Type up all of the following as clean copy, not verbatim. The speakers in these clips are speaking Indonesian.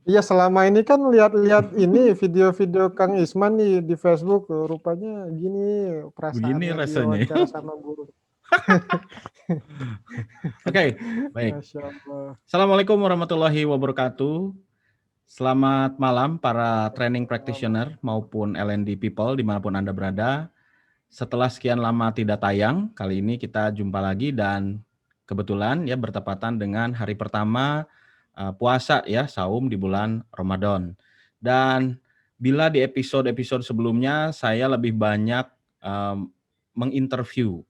Iya, selama ini kan lihat-lihat ini video-video Kang Isman nih di Facebook, rupanya gini Begini perasaannya rasanya. diwawancara sama guru. Oke, baik. Masya Allah. Assalamualaikum warahmatullahi wabarakatuh. Selamat malam para training Waalaikumsalam. practitioner maupun L&D people dimanapun Anda berada. Setelah sekian lama tidak tayang, kali ini kita jumpa lagi dan kebetulan ya bertepatan dengan hari pertama puasa ya, saum di bulan Ramadan. Dan bila di episode-episode sebelumnya saya lebih banyak menginterview,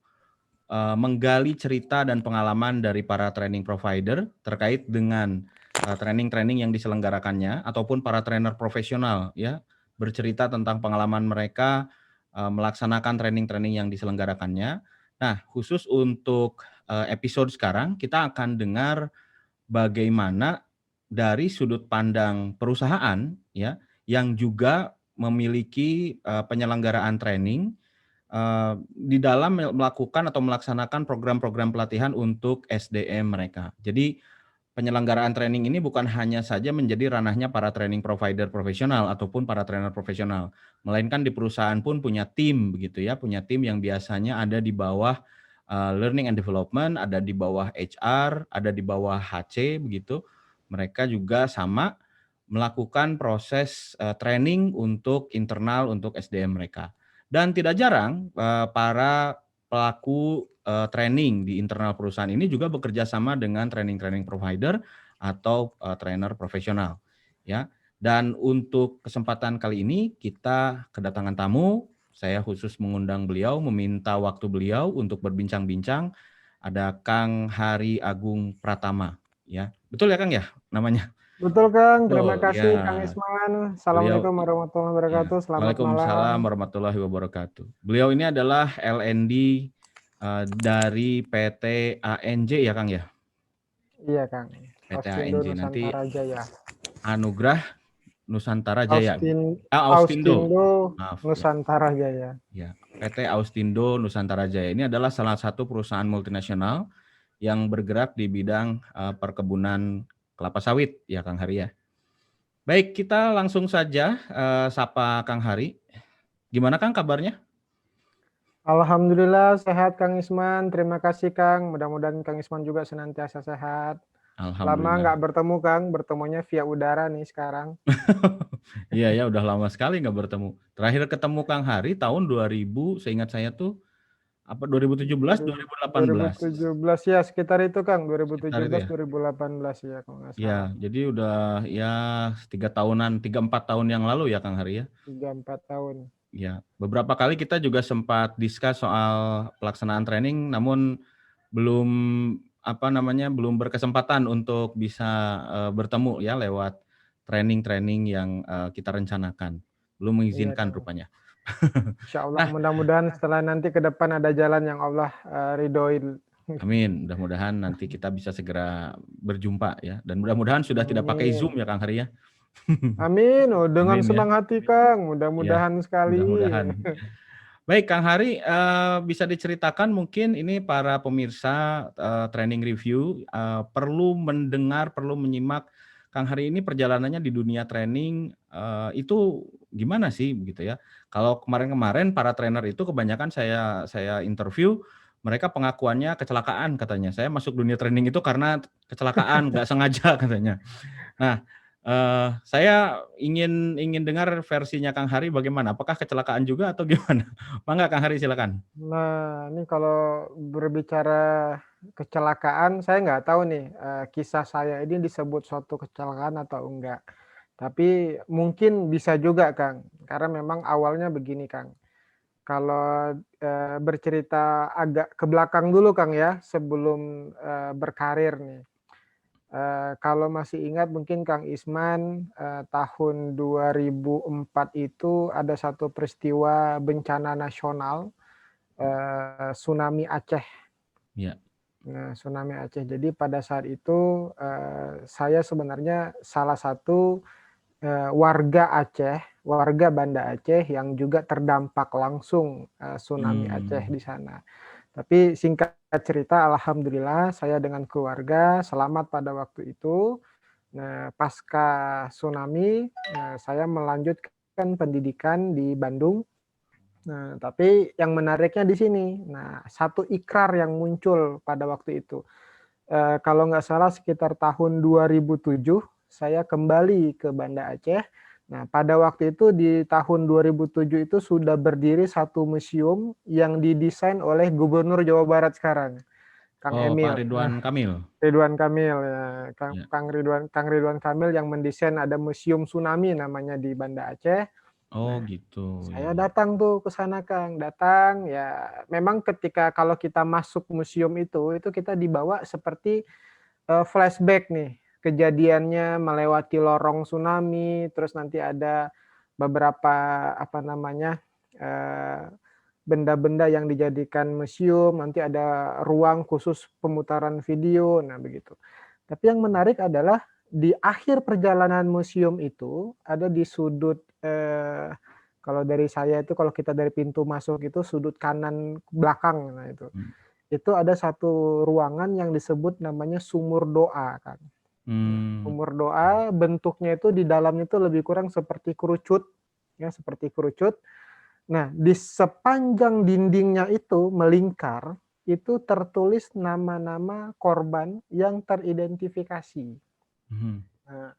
menggali cerita dan pengalaman dari para training provider terkait dengan training-training yang diselenggarakannya ataupun para trainer profesional ya, bercerita tentang pengalaman mereka melaksanakan training-training yang diselenggarakannya. Nah, khusus untuk episode sekarang kita akan dengar bagaimana dari sudut pandang perusahaan ya yang juga memiliki penyelenggaraan training di dalam melakukan atau melaksanakan program-program pelatihan untuk SDM mereka. Jadi penyelenggaraan training ini bukan hanya saja menjadi ranahnya para training provider profesional ataupun para trainer profesional, melainkan di perusahaan pun punya tim begitu ya, punya tim yang biasanya ada di bawah learning and development, ada di bawah HR, ada di bawah HC begitu. Mereka juga sama melakukan proses training untuk internal untuk SDM mereka. Dan tidak jarang para pelaku training di internal perusahaan ini juga bekerja sama dengan training provider atau trainer profesional ya. Dan untuk kesempatan kali ini kita kedatangan tamu, saya khusus mengundang beliau, meminta waktu beliau untuk berbincang-bincang. Ada Kang Hari Agung Pratama ya. Betul ya Kang ya namanya? Betul Kang, terima Betul kasih ya. Kang Isman. Beliau Assalamualaikum warahmatullahi ya. wabarakatuh. Selamat malam. Waalaikumsalam warahmatullahi wabarakatuh. Beliau ini adalah LND dari PT ANJ ya Kang ya? Iya Kang, PT Austindo ANJ nanti Nusantara Jaya. Anugrah Nusantara Jaya. Austindo. Austindo Maaf ya. Nusantara Jaya. Ya, PT Austindo Nusantara Jaya ini adalah salah satu perusahaan multinasional yang bergerak di bidang perkebunan kelapa sawit ya Kang Hari ya. Baik, kita langsung saja sapa Kang Hari. Gimana Kang kabarnya? Alhamdulillah sehat Kang Isman. Terima kasih Kang. Mudah-mudahan Kang Isman juga senantiasa sehat. Lama Alhamdulillah. nggak bertemu Kang, bertemunya via udara nih sekarang. Iya ya, udah lama sekali nggak bertemu. Terakhir ketemu Kang Hari tahun 2000, seingat saya tuh apa 2017, 2018. 2017 ya sekitar itu Kang, Sekitar itu 2017 ya. 2018 ya kalau nggak Ya, salah. jadi udah ya 3 tahunan, 3-4 tahun yang lalu ya Kang Hari ya. 3-4 tahun. Ya, beberapa kali kita juga sempat discuss soal pelaksanaan training, namun belum belum berkesempatan untuk bisa bertemu ya lewat training-training yang kita rencanakan. Belum Iya mengizinkan Kang. rupanya. Insya Allah Nah, mudah-mudahan setelah nanti ke depan ada jalan yang Allah ridhoin. amin. Mudah-mudahan nanti kita bisa segera berjumpa ya. Dan mudah-mudahan sudah tidak pakai Zoom Amin. ya Kang Hari ya. Amin. Oh, dengan Amin ya. senang hati Kang, Ya, mudah-mudahan sekali. mudah-mudahan. Baik, Kang Hari, bisa diceritakan mungkin ini para pemirsa training review perlu mendengar, perlu menyimak Kang Hari ini perjalanannya di dunia training itu gimana sih begitu ya? Kalau kemarin-kemarin para trainer itu kebanyakan saya interview, mereka pengakuannya kecelakaan katanya. Saya masuk dunia training itu karena kecelakaan, nggak sengaja katanya. Nah, saya ingin dengar versinya Kang Hari bagaimana? Apakah kecelakaan juga atau gimana? Mangga Kang Hari silakan. Nah, ini kalau berbicara kecelakaan, saya nggak tahu nih kisah saya ini disebut suatu kecelakaan atau enggak. Tapi mungkin bisa juga Kang, karena memang awalnya begini Kang. Kalau bercerita agak ke belakang dulu Kang ya, sebelum berkarir nih. Kalau masih ingat mungkin Kang Isman, tahun 2004 itu ada satu peristiwa bencana nasional, tsunami Aceh. Ya. Nah, tsunami Aceh. Jadi pada saat itu saya sebenarnya salah satu warga Aceh, warga Banda Aceh yang juga terdampak langsung tsunami Aceh di sana. Tapi singkat cerita, alhamdulillah saya dengan keluarga selamat pada waktu itu. Nah, pasca tsunami, saya melanjutkan pendidikan di Bandung. Nah, tapi yang menariknya di sini, nah, satu ikrar yang muncul pada waktu itu. Kalau nggak salah sekitar tahun 2007, saya kembali ke Banda Aceh. Nah, pada waktu itu di tahun 2007 itu sudah berdiri satu museum yang didesain oleh Gubernur Jawa Barat sekarang, Kang Oh, Pak Emil. Ridwan Kamil. Ridwan Kamil, ya, Ya. Kang Ridwan Kamil yang mendesain ada museum tsunami namanya di Banda Aceh. Oh, Nah, gitu. Ya, saya ya. datang tuh ke sana, Kang. Datang, ya memang ketika kalau kita masuk museum itu kita dibawa seperti flashback nih. Kejadiannya melewati lorong tsunami, terus nanti ada beberapa apa namanya benda-benda yang dijadikan museum, nanti ada ruang khusus pemutaran video, nah begitu. Tapi yang menarik adalah di akhir perjalanan museum itu ada di sudut kalau dari saya itu kalau kita dari pintu masuk itu sudut kanan belakang, nah itu. Hmm. Itu ada satu ruangan yang disebut namanya sumur doa, kan. Hmm. Sumur doa bentuknya itu di dalamnya itu lebih kurang seperti kerucut, ya seperti kerucut. Nah, di sepanjang dindingnya itu melingkar, itu tertulis nama-nama korban yang teridentifikasi. Hmm. Nah,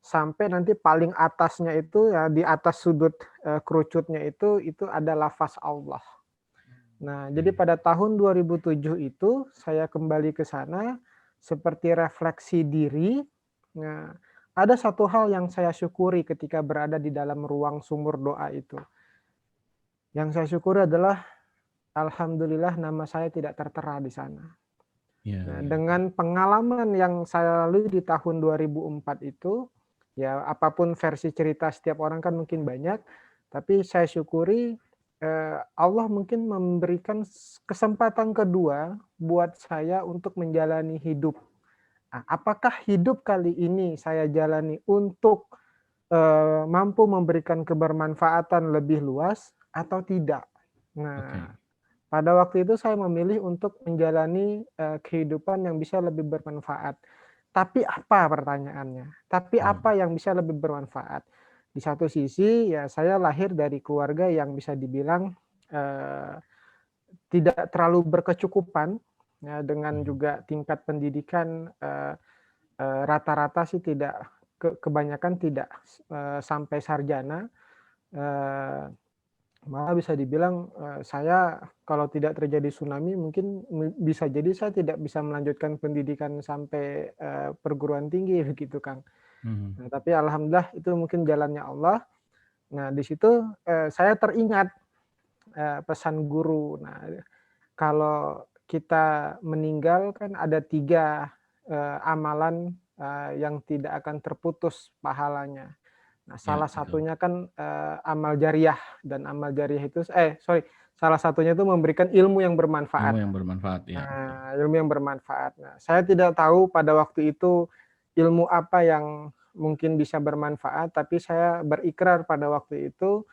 sampai nanti paling atasnya itu ya di atas sudut kerucutnya itu ada lafaz Allah. Nah, jadi pada tahun 2007 itu saya kembali ke sana seperti refleksi diri. Nah, ada satu hal yang saya syukuri ketika berada di dalam ruang sumur doa itu. Yang saya syukuri adalah alhamdulillah nama saya tidak tertera di sana. Ya, Nah, ya. dengan pengalaman yang saya lalui di tahun 2004 itu, ya apapun versi cerita setiap orang kan mungkin banyak, tapi saya syukuri Allah mungkin memberikan kesempatan kedua buat saya untuk menjalani hidup. Nah, apakah hidup kali ini saya jalani untuk mampu memberikan kebermanfaatan lebih luas atau tidak? Nah, Oke. pada waktu itu saya memilih untuk menjalani kehidupan yang bisa lebih bermanfaat. Tapi apa pertanyaannya? Tapi Hmm. apa yang bisa lebih bermanfaat? Di satu sisi ya saya lahir dari keluarga yang bisa dibilang eh, tidak terlalu berkecukupan, ya, dengan Hmm. juga tingkat pendidikan rata-rata sih tidak kebanyakan tidak sampai sarjana. Eh, Malah bisa dibilang saya kalau tidak terjadi tsunami mungkin bisa jadi saya tidak bisa melanjutkan pendidikan sampai perguruan tinggi begitu, Kang. Hmm. Nah, tapi alhamdulillah itu mungkin jalannya Allah. Nah, di situ saya teringat pesan guru. Nah, kalau kita meninggal kan ada 3 amalan yang tidak akan terputus pahalanya. Nah, Ya, salah betul. satunya kan amal jariah, dan amal jariah itu sorry, salah satunya itu memberikan ilmu yang Ilmu bermanfaat. yang bermanfaat, ya, betul. Nah, ilmu yang bermanfaat. Nah, saya tidak tahu pada waktu itu ilmu apa yang mungkin bisa bermanfaat, tapi saya berikrar pada waktu itu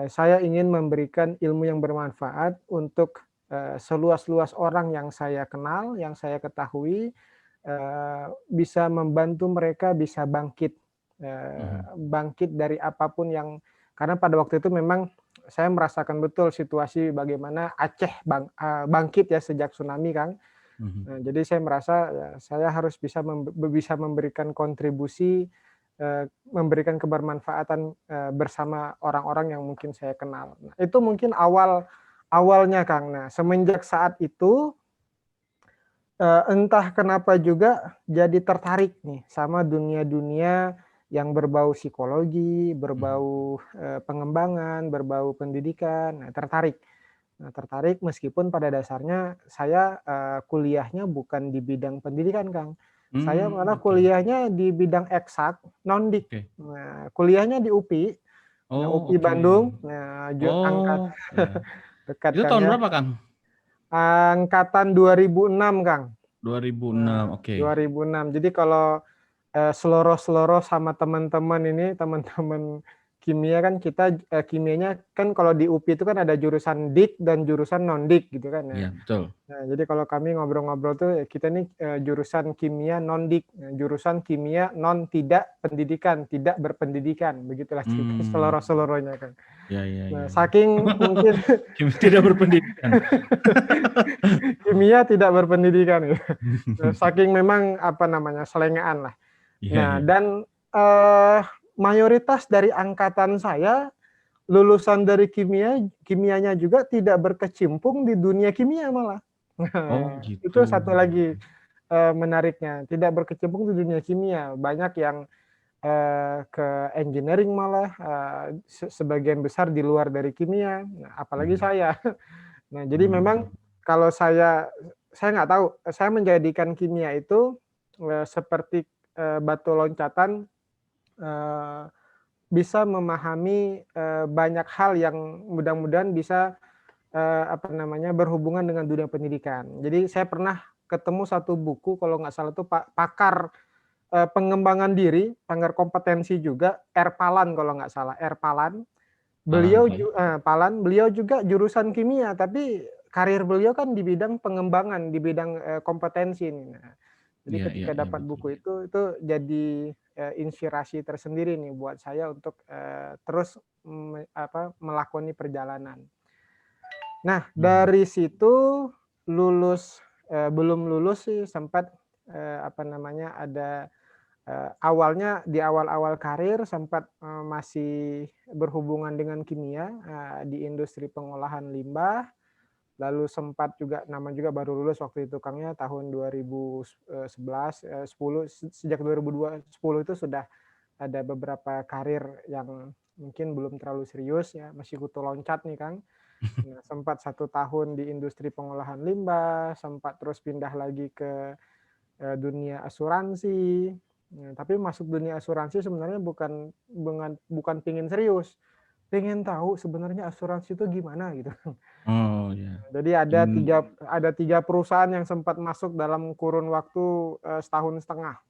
saya ingin memberikan ilmu yang bermanfaat untuk seluas-luas orang yang saya kenal, yang saya ketahui, bisa membantu mereka bisa bangkit, Hmm. bangkit dari apapun yang karena pada waktu itu memang saya merasakan betul situasi bagaimana Aceh bangkit ya sejak tsunami, Kang. Hmm. Nah, jadi saya merasa ya, saya harus bisa memberikan kontribusi, memberikan kebermanfaatan bersama orang-orang yang mungkin saya kenal. Nah, itu mungkin awalnya, Kang. Nah, semenjak saat itu entah kenapa juga jadi tertarik nih sama dunia-dunia yang berbau psikologi, Hmm. berbau pengembangan, berbau pendidikan. Nah, tertarik. Nah, tertarik meskipun pada dasarnya saya kuliahnya bukan di bidang pendidikan, Kang. Saya Hmm. malah Oke. kuliahnya di bidang eksak, nondik. Oke. Nah, kuliahnya di UPI. Nah, Oh, UPI oke. Bandung. Nah, angkat Oh, ya. dekat, Itu Kang, tahun ya. berapa, Kang? Angkatan 2006, Kang. 2006. Nah, Oke. 2006. Jadi kalau seloroh-seloroh sama teman-teman ini, teman-teman kimia kan kimianya kan kalau di UPI itu kan ada jurusan dik dan jurusan non-dik gitu kan ya. Iya, betul. Nah, jadi kalau kami ngobrol-ngobrol tuh kita nih jurusan kimia non-dik, jurusan kimia non tidak pendidikan, tidak berpendidikan, begitulah cerita Hmm, seloroh-selorohnya kan. ya, ya, Nah, ya, ya. saking mungkin Tidak berpendidikan. kimia tidak berpendidikan ya. Nah, saking memang apa namanya selengean lah. Iya, Nah, iya. dan mayoritas dari angkatan saya lulusan dari kimianya juga tidak berkecimpung di dunia kimia malah. Oh, Nah, itu gitu. satu lagi menariknya, tidak berkecimpung di dunia kimia. Banyak yang ke engineering malah, sebagian besar di luar dari kimia, nah, apalagi Mhm. saya. Nah, jadi memang Hmm. kalau saya nggak tahu, saya menjadikan kimia itu seperti batu loncatan, eee, bisa memahami banyak hal yang mudah-mudahan bisa apa namanya, berhubungan dengan dunia pendidikan. Jadi saya pernah ketemu satu buku kalau nggak salah itu pakar pengembangan diri, pakar kompetensi juga, Erpalan kalau nggak salah, Erpalan. Palan, Beliau ya. Palan, beliau juga jurusan kimia, tapi karir beliau kan di bidang pengembangan, di bidang kompetensi nih. Nah, jadi Iya, iya, ketika iya, dapat betul. buku itu jadi inspirasi tersendiri nih buat saya untuk terus melakoni perjalanan. Nah, Mhm. dari situ lulus belum lulus sih sempat apa namanya, ada awalnya di awal-awal karir sempat masih berhubungan dengan kimia di industri pengolahan limbah, lalu sempat juga juga baru lulus waktu itu Kangnya tahun 2011, 10 sejak 2010 itu sudah ada beberapa karir yang mungkin belum terlalu serius ya, masih kutu loncat nih Kang. Nah, sempat 1 tahun di industri pengolahan limbah, sempat terus pindah lagi ke dunia asuransi. Nah, tapi masuk dunia asuransi sebenarnya bukan pengen serius, pengen tahu sebenarnya asuransi itu gimana gitu. Oh, ya. Jadi In ada 3 perusahaan yang sempat masuk dalam kurun waktu, setahun setengah.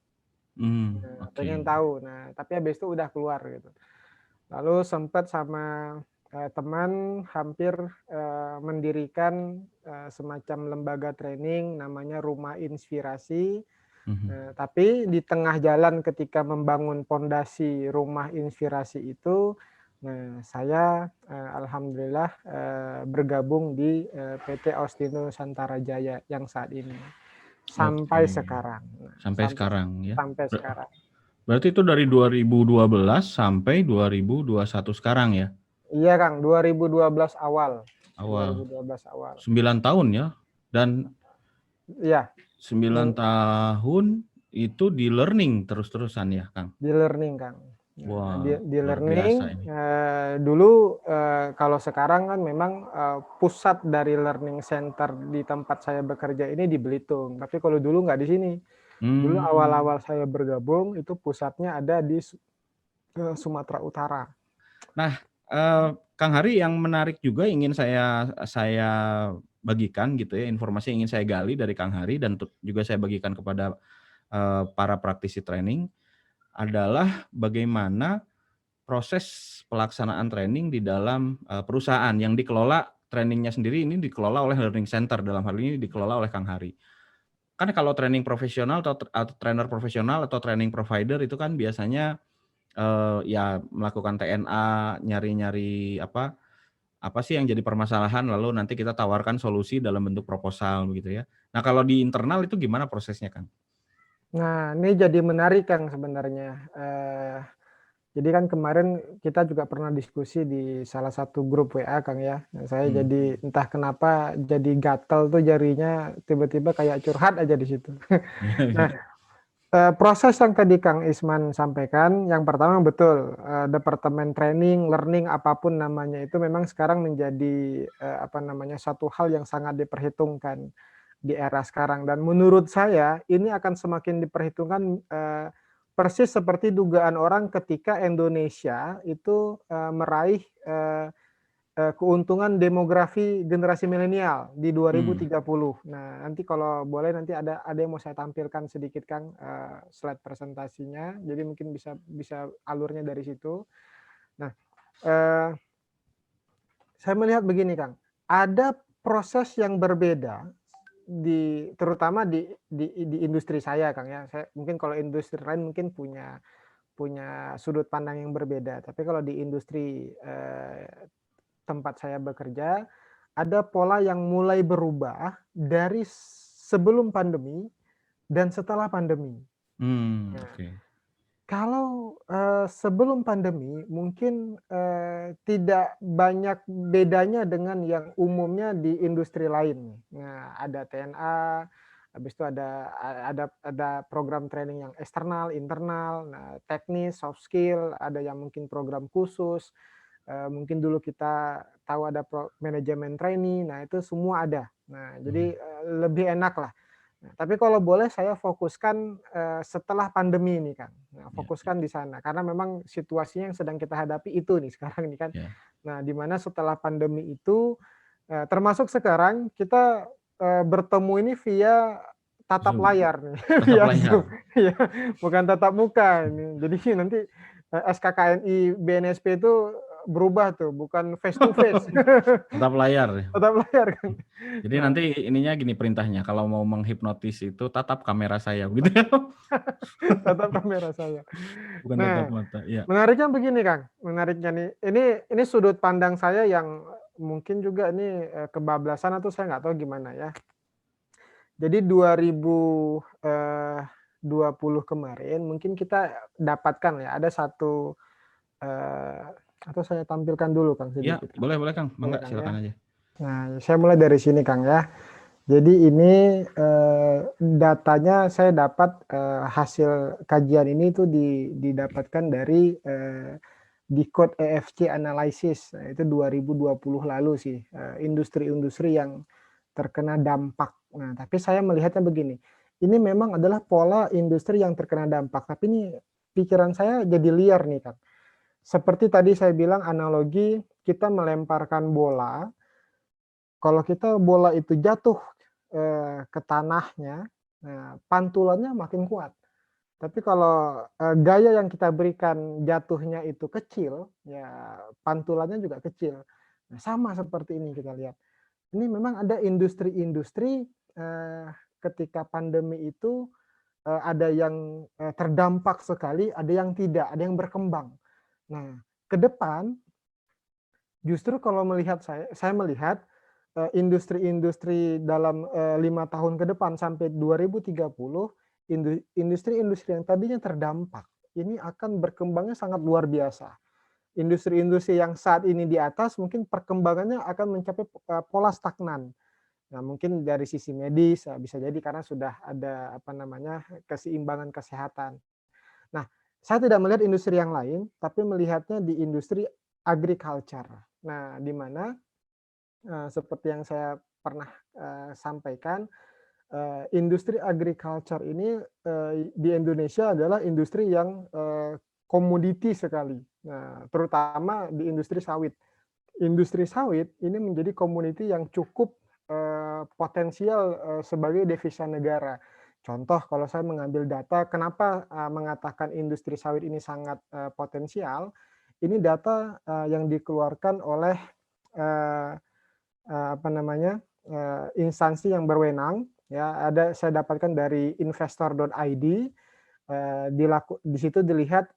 Nah, oke. pengen tahu. Nah, tapi habis itu udah keluar gitu. Lalu sempat sama teman hampir mendirikan semacam lembaga training namanya Rumah Inspirasi. Mhm. Tapi di tengah jalan ketika membangun pondasi Rumah Inspirasi itu, nah saya alhamdulillah bergabung di PT Austino Nusantara Jaya yang saat ini, Oke. sampai sekarang. Nah, Sampai sekarang, ya. sampai sekarang. Berarti itu dari 2012 sampai 2021 sekarang, ya? Iya Kang, 2012 awal. Awal. 2012 awal. 9 tahun, ya? Dan Iya. 9 tahun itu di learning terus-terusan ya, Kang? Di learning, Kang. Nah, Wah, di luar biasa learning, ini. dulu kalau sekarang kan memang pusat dari learning center di tempat saya bekerja ini di Belitung. Tapi kalau dulu nggak di sini. Dulu Hmm. awal-awal saya bergabung itu pusatnya ada di Sumatera Utara. Nah, Kang Hari, yang menarik juga ingin saya bagikan gitu ya, informasi yang ingin saya gali dari Kang Hari dan juga saya bagikan kepada para praktisi training adalah bagaimana proses pelaksanaan training di dalam perusahaan yang dikelola, trainingnya sendiri ini dikelola oleh learning center, dalam hal ini dikelola oleh Kang Hari. Kan kalau training profesional atau trainer profesional atau training provider itu kan biasanya ya melakukan TNA, nyari-nyari apa sih yang jadi permasalahan, lalu nanti kita tawarkan solusi dalam bentuk proposal begitu ya. Nah, kalau di internal itu gimana prosesnya, Kang? Nah, ini jadi menarik Kang sebenarnya. Jadi kan kemarin kita juga pernah diskusi di salah satu grup WA Kang ya. Nah, saya Hmm. jadi entah kenapa jadi gatel tuh jarinya tiba-tiba kayak curhat aja di situ. Iya, Nah, iya. proses yang tadi Kang Isman sampaikan, yang pertama betul, departemen training, learning, apapun namanya itu memang sekarang menjadi apa namanya, satu hal yang sangat diperhitungkan di era sekarang. Dan menurut saya ini akan semakin diperhitungkan persis seperti dugaan orang ketika Indonesia itu meraih keuntungan demografi generasi milenial di Hmm. 2030. Nah, nanti kalau boleh nanti ada yang mau saya tampilkan sedikit Kang, slide presentasinya. Jadi mungkin bisa bisa alurnya dari situ. Nah, eee, saya melihat begini Kang, ada proses yang berbeda terutama di industri saya Kang ya. Saya mungkin kalau industri lain mungkin punya punya sudut pandang yang berbeda. Tapi kalau di industri, tempat saya bekerja, ada pola yang mulai berubah dari sebelum pandemi dan setelah pandemi. Nah, Oke. kalau, sebelum pandemi mungkin, tidak banyak bedanya dengan yang umumnya di industri lain. Nah, ada TNA, habis itu ada program training yang eksternal, internal, nah teknis, soft skill, ada yang mungkin program khusus, mungkin dulu kita tahu ada manajemen trainee, nah itu semua ada. Nah, jadi, Mhm. lebih enak lah. Nah, tapi kalau boleh saya fokuskan, setelah pandemi ini, Kang. Nah, Ya, fokuskan di sana, karena memang situasinya yang sedang kita hadapi itu nih sekarang nih kan. ya. Nah, di mana setelah pandemi itu, termasuk sekarang kita, bertemu ini via tatap Zoom, layar nih, tatap via layar, Zoom, iya, bukan tatap muka ini. Jadi nanti, SKKNI BNSP itu berubah tuh, bukan face to face, tatap layar ya. tatap layar kan. Jadi Nah, nanti ininya gini perintahnya, kalau mau menghipnotis itu tatap kamera saya begitu ya? tatap kamera saya. Bukan tatap Nah, mata, iya. menariknya begini Kang, menariknya nih, ini sudut pandang saya yang mungkin juga ini, kebablasan atau saya nggak tahu gimana ya. Jadi 2020 kemarin mungkin kita dapatkan ya, ada satu, eee, atau saya tampilkan dulu Kang Iya, sedikit Kang, boleh boleh Kang, boleh mangga Kang ya? silakan aja. Nah, saya mulai dari sini Kang ya. Jadi ini, datanya saya dapat, hasil kajian ini tuh didapatkan dari, Decode EFC Analysis, nah itu 2020 lalu sih, industri-industri yang terkena dampak. Nah, tapi saya melihatnya begini, ini memang adalah pola industri yang terkena dampak, tapi ini pikiran saya jadi liar nih, Kak. Seperti tadi saya bilang analogi kita melemparkan bola, kalau kita bola itu jatuh, ke tanahnya, nah pantulannya makin kuat. Tapi kalau, gaya yang kita berikan jatuhnya itu kecil, ya pantulannya juga kecil. Nah, sama seperti ini kita lihat. Ini memang ada industri-industri, ketika pandemi itu, ada yang, terdampak sekali, ada yang tidak, ada yang berkembang. Nah, ke depan justru kalau melihat saya melihat, industri-industri dalam, 5 tahun ke depan sampai 2030, industri-industri yang tadinya terdampak, ini akan berkembangnya sangat luar biasa. Industri-industri yang saat ini di atas mungkin perkembangannya akan mencapai, pola stagnan. Nah, mungkin dari sisi medis, bisa jadi karena sudah ada, apa namanya, keseimbangan kesehatan. Nah, saya tidak melihat industri yang lain, tapi melihatnya di industri agriculture. Nah, di mana, seperti yang saya pernah, sampaikan, industri agriculture ini, di Indonesia adalah industri yang, komoditi sekali. Nah, terutama di industri sawit. Industri sawit ini menjadi komoditi yang cukup, potensial, sebagai devisa negara. Contoh kalau saya mengambil data kenapa, mengatakan industri sawit ini sangat, potensial, ini data, yang dikeluarkan oleh, eee apa namanya, instansi yang berwenang, ya, saya dapatkan dari investor.id, di situ dilihat,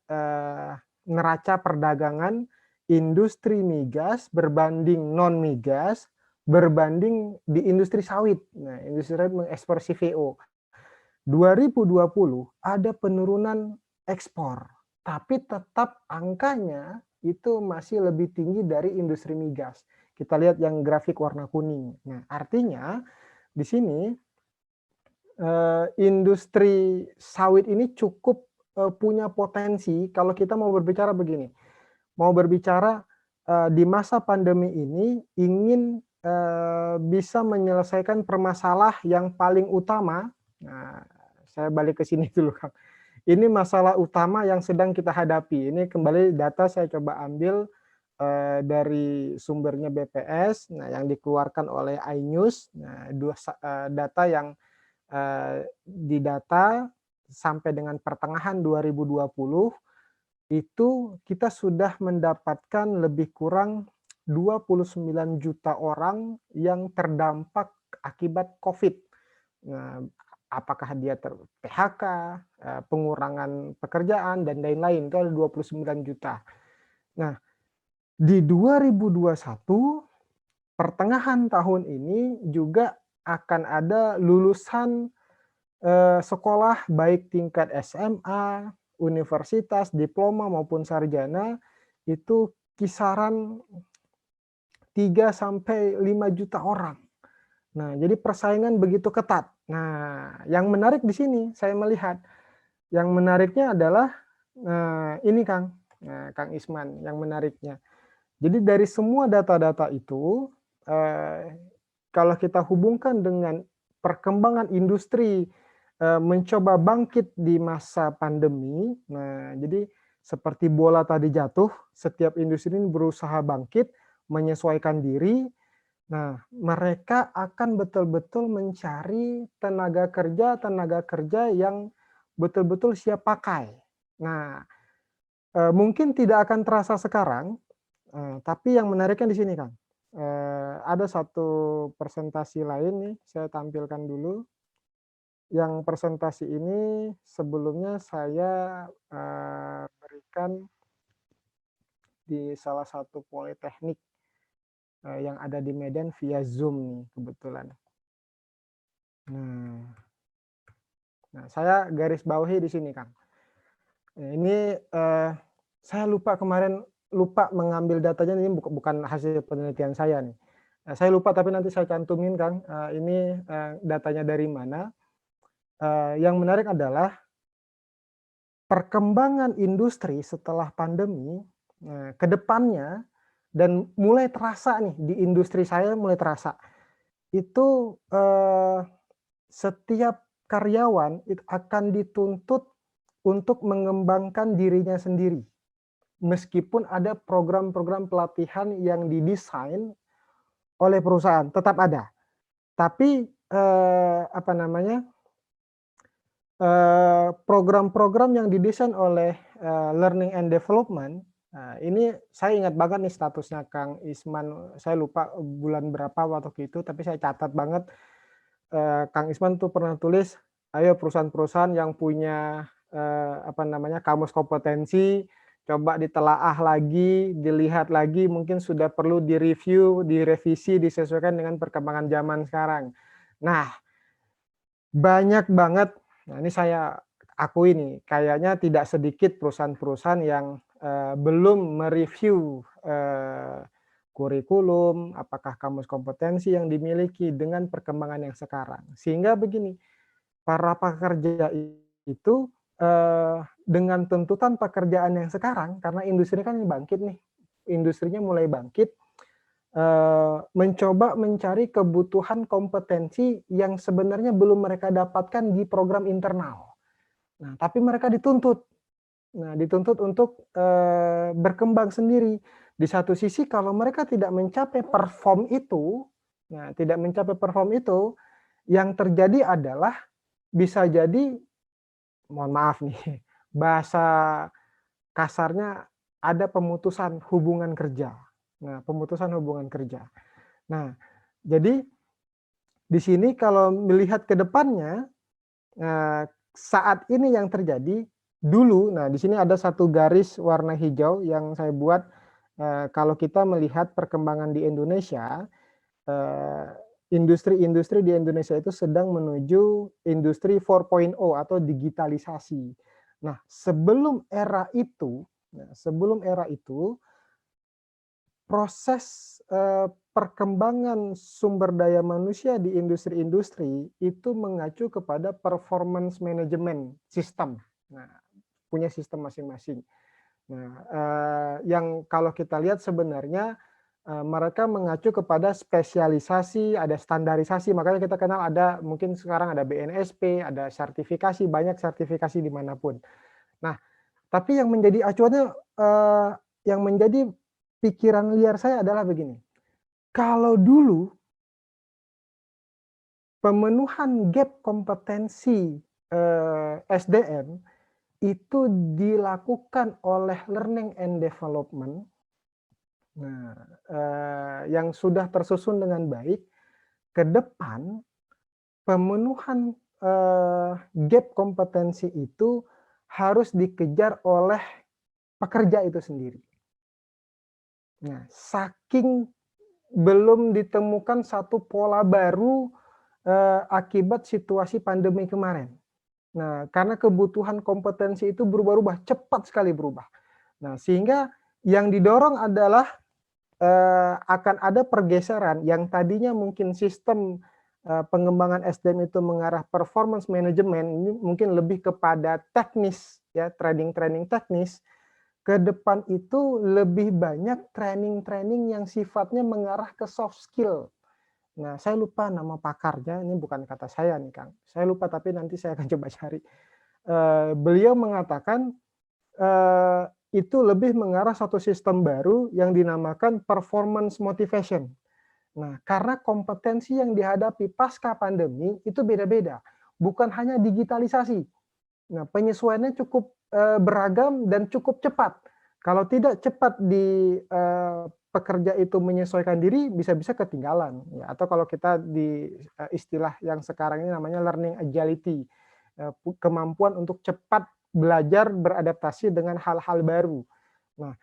neraca perdagangan industri migas berbanding non migas, berbanding di industri sawit. Nah, industri sawit mengekspor CVO. 2020 ada penurunan ekspor, tapi tetap angkanya itu masih lebih tinggi dari industri migas. Kita lihat yang grafik warna kuning. Nah, artinya di sini, industri sawit ini cukup, punya potensi kalau kita mau berbicara begini, mau berbicara, di masa pandemi ini ingin, bisa menyelesaikan permasalah yang paling utama. Nah, saya balik ke sini dulu, Kang. Ini masalah utama yang sedang kita hadapi. Ini kembali data saya coba ambil, dari sumbernya BPS, nah yang dikeluarkan oleh iNews. Nah, data yang, didata sampai dengan pertengahan 2020, itu kita sudah mendapatkan lebih kurang 29 juta orang yang terdampak akibat Covid. Nah, apakah dia PHK, pengurangan pekerjaan, dan lain-lain, itu ada 29 juta. Nah, di 2021, pertengahan tahun ini juga akan ada lulusan sekolah baik tingkat SMA, universitas, diploma maupun sarjana itu kisaran 3 sampai 5 juta orang. Nah, jadi persaingan begitu ketat. Nah, yang menarik di sini saya melihat, yang menariknya adalah ini Kang, Kang Isman, yang menariknya. Jadi dari semua data-data itu, kalau kita hubungkan dengan perkembangan industri mencoba bangkit di masa pandemi, nah jadi seperti bola tadi jatuh, setiap industri ini berusaha bangkit, menyesuaikan diri. Nah, mereka akan betul-betul mencari tenaga kerja yang betul-betul siap pakai. Nah, mungkin tidak akan terasa sekarang, tapi yang menariknya di sini, Kang. Ada satu presentasi lain nih, saya tampilkan dulu. Yang presentasi ini sebelumnya saya berikan di salah satu politeknik yang ada di Medan via Zoom nih kebetulan. Nah, saya garis bawahi di sini, Kang. Ini saya lupa kemarin mengambil datanya, ini bukan hasil penelitian saya nih. Saya lupa tapi nanti saya cantumin, Kang, ini datanya dari mana. Yang menarik adalah perkembangan industri setelah pandemi ke depannya, dan mulai terasa nih di industri saya mulai terasa. Itu setiap karyawan itu akan dituntut untuk mengembangkan dirinya sendiri. Meskipun ada program-program pelatihan yang didesain oleh perusahaan, tetap ada. Tapi apa namanya, program-program yang didesain oleh learning and development, ini saya ingat banget nih statusnya Kang Isman, saya lupa bulan berapa waktu itu, tapi saya catat banget, Kang Isman tuh pernah tulis, ayo perusahaan-perusahaan yang punya apa namanya, kamus kompetensi, coba ditelaah lagi, dilihat lagi, mungkin sudah perlu direview, direvisi, disesuaikan dengan perkembangan zaman sekarang. Nah, banyak banget, nah ini saya akui nih, kayaknya tidak sedikit perusahaan-perusahaan yang belum mereview kurikulum, apakah kamus kompetensi yang dimiliki dengan perkembangan yang sekarang. Sehingga begini, para pekerja itu dengan tuntutan pekerjaan yang sekarang, karena industri kan bangkit nih, industrinya mulai bangkit, mencoba mencari kebutuhan kompetensi yang sebenarnya belum mereka dapatkan di program internal. Nah, tapi mereka dituntut. Nah, dituntut untuk berkembang sendiri. Di satu sisi kalau mereka tidak mencapai perform itu, nah tidak mencapai perform itu, yang terjadi adalah bisa jadi, mohon maaf nih, bahasa kasarnya ada pemutusan hubungan kerja. Nah, pemutusan hubungan kerja. Nah, jadi di sini kalau melihat ke depannya, saat ini yang terjadi, dulu, nah di sini ada satu garis warna hijau yang saya buat, kalau kita melihat perkembangan di Indonesia, industri-industri di Indonesia itu sedang menuju industri 4.0 atau digitalisasi. Nah, sebelum era itu, proses perkembangan sumber daya manusia di industri-industri itu mengacu kepada performance management system. Nah, punya sistem masing-masing. Nah, yang kalau kita lihat sebenarnya mereka mengacu kepada spesialisasi, ada standarisasi, makanya kita kenal ada, mungkin sekarang ada BNSP, ada sertifikasi, banyak sertifikasi dimanapun. Nah, tapi yang menjadi acuannya, yang menjadi pikiran liar saya adalah begini, kalau dulu pemenuhan gap kompetensi SDM itu dilakukan oleh learning and development, nah, yang sudah tersusun dengan baik, ke depan pemenuhan, gap kompetensi itu harus dikejar oleh pekerja itu sendiri. Nah, saking belum ditemukan satu pola baru, akibat situasi pandemi kemarin. Nah, karena kebutuhan kompetensi itu berubah-ubah, cepat sekali berubah. Nah, sehingga yang didorong adalah, akan ada pergeseran yang tadinya mungkin sistem, pengembangan SDM itu mengarah performance management, ini mungkin lebih kepada teknis ya, training-training teknis, ke depan itu lebih banyak training-training yang sifatnya mengarah ke soft skill. Nah, saya lupa nama pakarnya, ini bukan kata saya nih, Kang. Saya lupa, tapi nanti saya akan coba cari. Beliau mengatakan, itu lebih mengarah satu sistem baru yang dinamakan performance motivation. Nah, karena kompetensi yang dihadapi pasca pandemi itu beda-beda, bukan hanya digitalisasi. Nah, penyesuaiannya cukup, beragam dan cukup cepat. Kalau tidak cepat di, pekerja itu menyesuaikan diri, bisa-bisa ketinggalan ya, atau kalau kita di, istilah yang sekarang ini namanya learning agility, kemampuan untuk cepat belajar beradaptasi dengan hal-hal baru. Nah,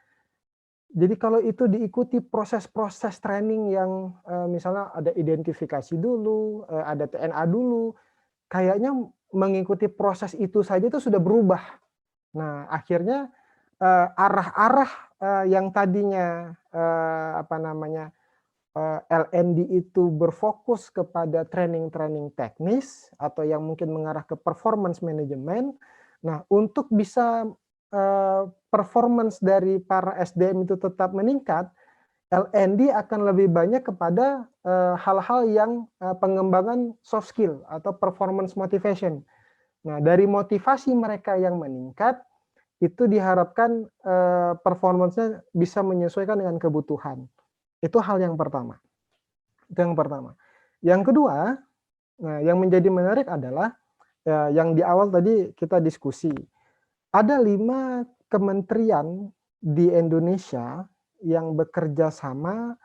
jadi kalau itu diikuti proses-proses training yang, misalnya ada identifikasi dulu, ada TNA dulu, kayaknya mengikuti proses itu saja itu sudah berubah. Nah, akhirnya, arah-arah, yang tadinya, apa namanya, LND itu berfokus kepada training-training teknis atau yang mungkin mengarah ke performance management. Nah, untuk bisa, performance dari para SDM itu tetap meningkat, LND akan lebih banyak kepada, hal-hal yang, pengembangan soft skill atau performance motivation. Nah, dari motivasi mereka yang meningkat, itu diharapkan, performance-nya bisa menyesuaikan dengan kebutuhan. Itu hal yang pertama. Itu yang pertama. Yang kedua, nah yang menjadi menarik adalah, yang di awal tadi kita diskusi. Ada 5 kementerian di Indonesia yang bekerja sama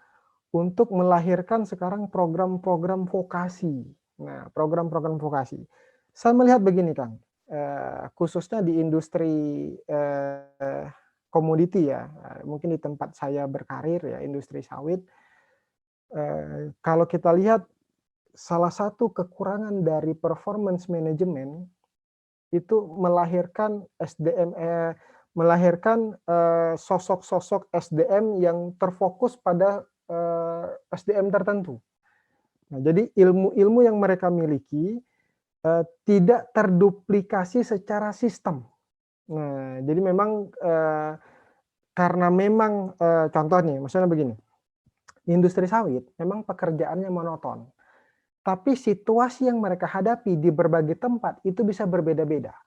untuk melahirkan sekarang program-program vokasi. Nah, program-program vokasi. Saya melihat begini, Kang, khususnya di industri, komoditi ya, mungkin di tempat saya berkarir ya, industri sawit, kalau kita lihat salah satu kekurangan dari performance management itu melahirkan SDM, melahirkan, sosok-sosok SDM yang terfokus pada, SDM tertentu. Nah, jadi ilmu-ilmu yang mereka miliki, tidak terduplikasi secara sistem. Nah, jadi memang, karena memang, contoh nih, maksudnya begini, industri sawit memang pekerjaannya monoton, tapi situasi yang mereka hadapi di berbagai tempat itu bisa berbeda-beda.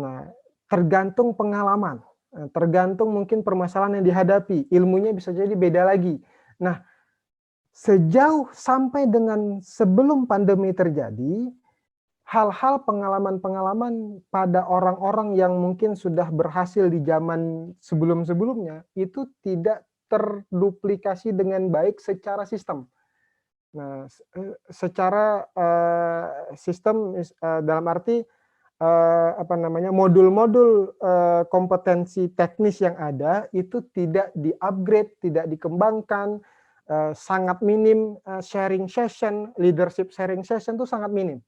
Nah, tergantung pengalaman, tergantung mungkin permasalahan yang dihadapi, ilmunya bisa jadi beda lagi. Nah, sejauh sampai dengan sebelum pandemi terjadi, hal-hal pengalaman-pengalaman pada orang-orang yang mungkin sudah berhasil di zaman sebelum-sebelumnya, itu tidak terduplikasi dengan baik secara sistem. Nah, secara, sistem dalam arti, apa namanya, modul-modul, kompetensi teknis yang ada itu tidak di-upgrade, tidak dikembangkan, sangat minim, sharing session, leadership sharing session itu sangat minim.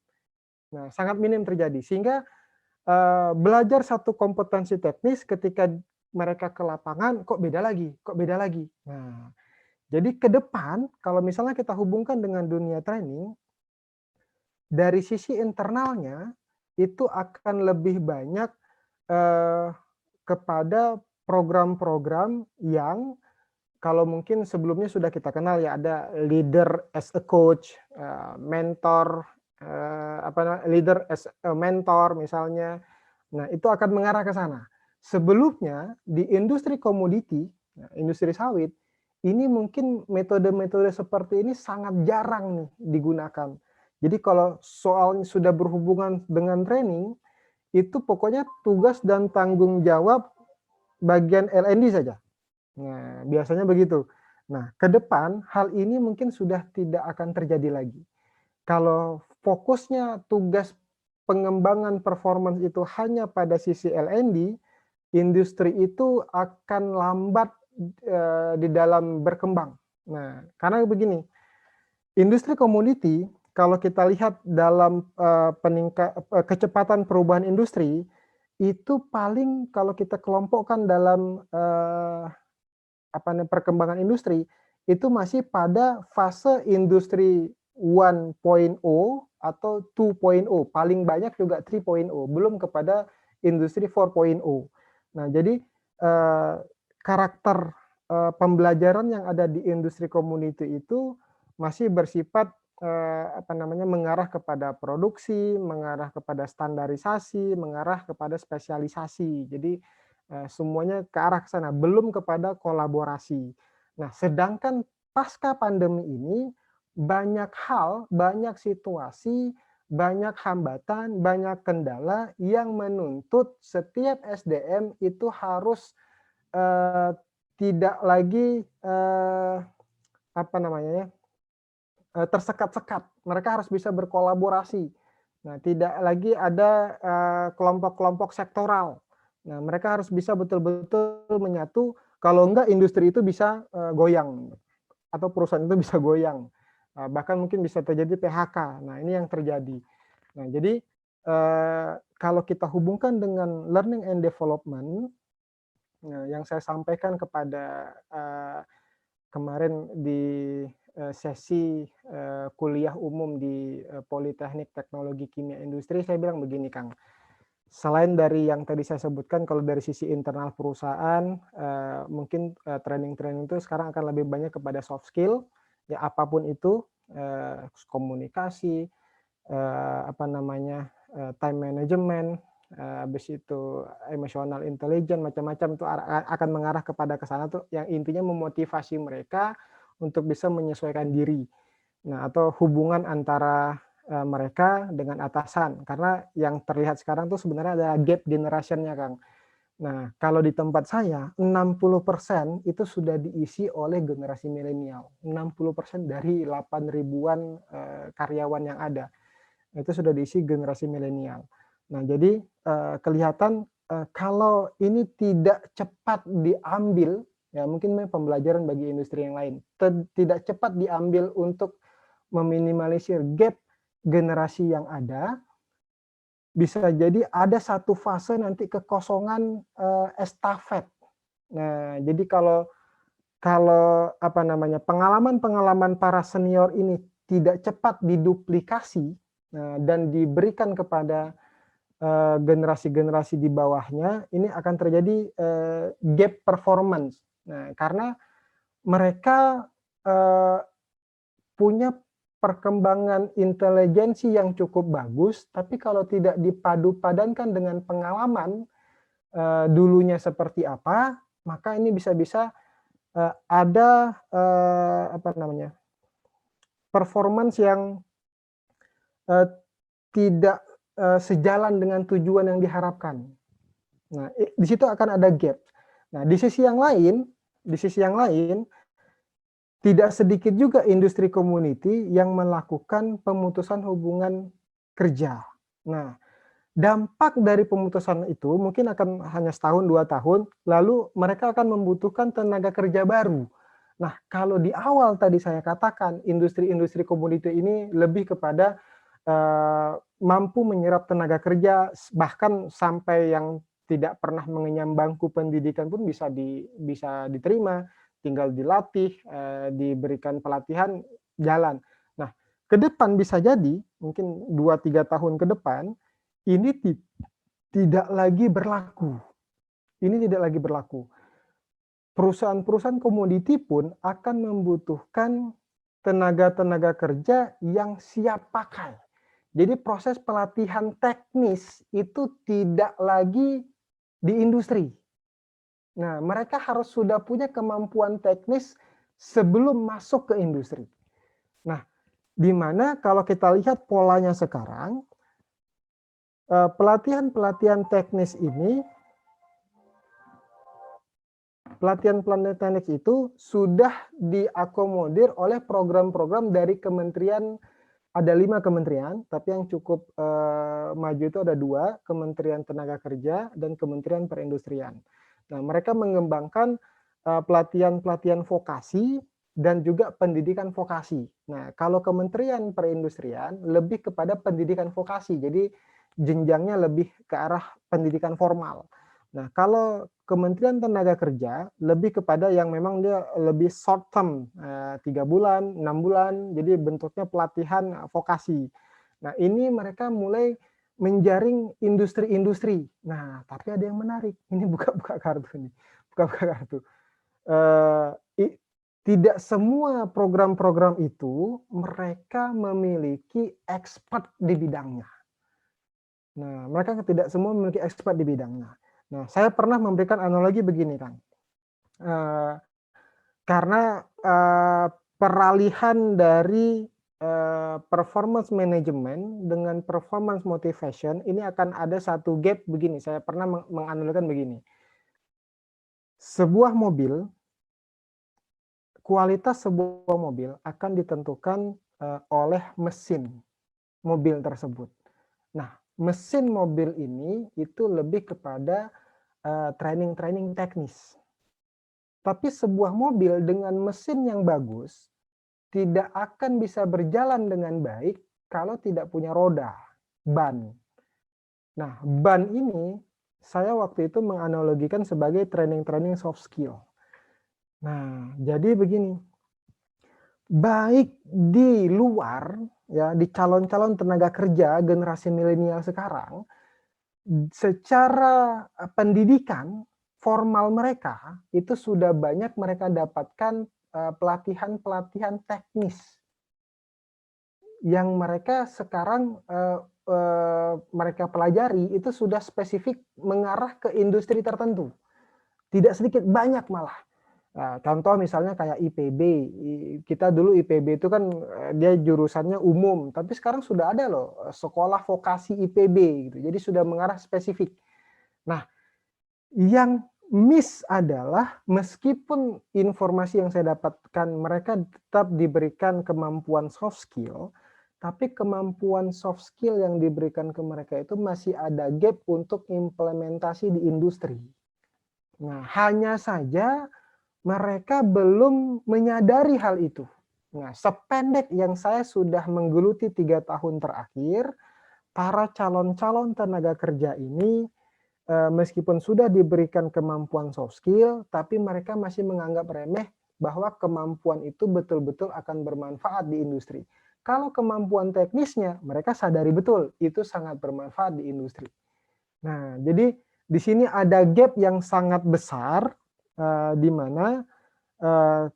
Nah, sangat minim terjadi sehingga, belajar satu kompetensi teknis ketika mereka ke lapangan, kok beda lagi kok beda lagi. Nah, jadi ke depan kalau misalnya kita hubungkan dengan dunia training, dari sisi internalnya itu akan lebih banyak, eee, kepada program-program yang kalau mungkin sebelumnya sudah kita kenal ya, ada leader as a coach, mentor, leader as a mentor misalnya. Nah, itu akan mengarah ke sana. Sebelumnya di industri komoditi, nah, industri sawit, ini mungkin metode-metode seperti ini sangat jarang nih digunakan. Jadi kalau soal sudah berhubungan dengan training, itu pokoknya tugas dan tanggung jawab bagian L&D saja. Nah, biasanya begitu. Nah, ke depan hal ini mungkin sudah tidak akan terjadi lagi. Kalau fokusnya tugas pengembangan performance itu hanya pada sisi L&D, industri itu akan lambat di dalam berkembang. Nah, karena begini, industri komoditi kalau kita lihat dalam kecepatan perubahan industri itu paling kalau kita kelompokkan dalam perkembangan industri itu masih pada fase industri 1.0 atau 2.0, paling banyak juga 3.0, belum kepada industri 4.0. Nah, jadi karakter pembelajaran yang ada di industri community itu masih bersifat mengarah kepada produksi, mengarah kepada standarisasi, mengarah kepada spesialisasi. Jadi semuanya ke arah sana, belum kepada kolaborasi. Nah, sedangkan pasca pandemi ini banyak hal, banyak situasi, banyak hambatan, banyak kendala yang menuntut setiap SDM itu harus tidak lagi tersekat-sekat. Mereka harus bisa berkolaborasi. Nah, tidak lagi ada kelompok-kelompok sektoral. Nah, mereka harus bisa betul-betul menyatu. Kalau enggak, industri itu bisa goyang atau perusahaan itu bisa goyang. Bahkan mungkin bisa terjadi PHK. Nah, ini yang terjadi. Nah, jadi kalau kita hubungkan dengan learning and development, yang saya sampaikan kepada kemarin di sesi kuliah umum di Politeknik Teknologi Kimia Industri, saya bilang begini, Kang. Selain dari yang tadi saya sebutkan, kalau dari sisi internal perusahaan, mungkin training-training itu sekarang akan lebih banyak kepada soft skill, ya apapun itu, komunikasi, time management, habis itu emotional intelligence, macam-macam itu akan mengarah kepada ke sana tuh, yang intinya memotivasi mereka untuk bisa menyesuaikan diri. Nah, atau hubungan antara mereka dengan atasan, karena yang terlihat sekarang tuh sebenarnya ada gap generation-nya, Kang. Nah, kalau di tempat saya 60% itu sudah diisi oleh generasi milenial. 60% dari 8 ribuan karyawan yang ada itu sudah diisi generasi milenial. Nah, jadi kelihatan kalau ini tidak cepat diambil, ya mungkin pembelajaran bagi industri yang lain, tidak cepat diambil untuk meminimalisir gap generasi yang ada, bisa jadi ada satu fase nanti kekosongan estafet. Nah, jadi kalau pengalaman-pengalaman para senior ini tidak cepat diduplikasi dan diberikan kepada generasi-generasi di bawahnya, ini akan terjadi gap performance. Nah, karena mereka punya perkembangan intelijensi yang cukup bagus, tapi kalau tidak dipadu-padankan dengan pengalaman dulunya seperti apa, maka ini bisa-bisa ada performance yang tidak sejalan dengan tujuan yang diharapkan. Nah, di situ akan ada gap. Nah, di sisi yang lain, tidak sedikit juga industri community yang melakukan pemutusan hubungan kerja. Nah, dampak dari pemutusan itu mungkin akan hanya setahun, 2 tahun, lalu mereka akan membutuhkan tenaga kerja baru. Nah, kalau di awal tadi saya katakan industri-industri komoditi ini lebih kepada mampu menyerap tenaga kerja, bahkan sampai yang tidak pernah mengenyam bangku pendidikan pun bisa diterima, tinggal dilatih, diberikan pelatihan, jalan. Nah, ke depan bisa jadi mungkin 2-3 tahun ke depan ini tidak lagi berlaku. Ini tidak lagi berlaku. Perusahaan-perusahaan komoditi pun akan membutuhkan tenaga-tenaga kerja yang siap pakai. Jadi proses pelatihan teknis itu tidak lagi di industri. Nah, mereka harus sudah punya kemampuan teknis sebelum masuk ke industri. Nah, di mana kalau kita lihat polanya sekarang, pelatihan-pelatihan teknis ini, pelatihan-pelatihan teknis itu sudah diakomodir oleh program-program dari kementerian. Ada 5 kementerian, tapi yang cukup maju itu ada 2, Kementerian Tenaga Kerja dan Kementerian Perindustrian. Nah, mereka mengembangkan pelatihan-pelatihan vokasi dan juga pendidikan vokasi. Nah, kalau Kementerian Perindustrian lebih kepada pendidikan vokasi, jadi jenjangnya lebih ke arah pendidikan formal. Nah, kalau Kementerian Tenaga Kerja lebih kepada yang memang dia lebih short term, 3 bulan, 6 bulan, jadi bentuknya pelatihan vokasi. Nah, ini mereka mulai menjaring industri-industri. Nah, tapi ada yang menarik, ini buka-buka kartu nih, buka-buka kartu. Tidak semua program-program itu mereka memiliki expert di bidangnya. Nah, mereka tidak semua memiliki expert di bidangnya. Nah, saya pernah memberikan analogi begini, Kang. Karena peralihan dari performance management dengan performance motivation ini akan ada satu gap begini. Saya pernah menganalogikan begini. Sebuah mobil, kualitas sebuah mobil akan ditentukan oleh mesin mobil tersebut. Nah, mesin mobil ini itu lebih kepada training-training teknis. Tapi sebuah mobil dengan mesin yang bagus tidak akan bisa berjalan dengan baik kalau tidak punya roda, ban. Nah, ban ini saya waktu itu menganalogikan sebagai training-training soft skill. Nah, jadi begini, baik di luar, ya di calon-calon tenaga kerja generasi milenial sekarang, secara pendidikan formal mereka itu sudah banyak mereka dapatkan pelatihan-pelatihan teknis yang mereka sekarang mereka pelajari itu sudah spesifik mengarah ke industri tertentu. Tidak sedikit, banyak malah. Contoh misalnya kayak IPB. Kita dulu IPB itu kan dia jurusannya umum, tapi sekarang sudah ada loh sekolah vokasi IPB gitu. Jadi sudah mengarah spesifik. Nah, yang miss adalah meskipun informasi yang saya dapatkan mereka tetap diberikan kemampuan soft skill, tapi kemampuan soft skill yang diberikan ke mereka itu masih ada gap untuk implementasi di industri. Nah, hanya saja mereka belum menyadari hal itu. Nah, sependek yang saya sudah menggeluti 3 tahun terakhir, para calon-calon tenaga kerja ini meskipun sudah diberikan kemampuan soft skill, tapi mereka masih menganggap remeh bahwa kemampuan itu betul-betul akan bermanfaat di industri. Kalau kemampuan teknisnya, mereka sadari betul itu sangat bermanfaat di industri. Nah, jadi di sini ada gap yang sangat besar, di mana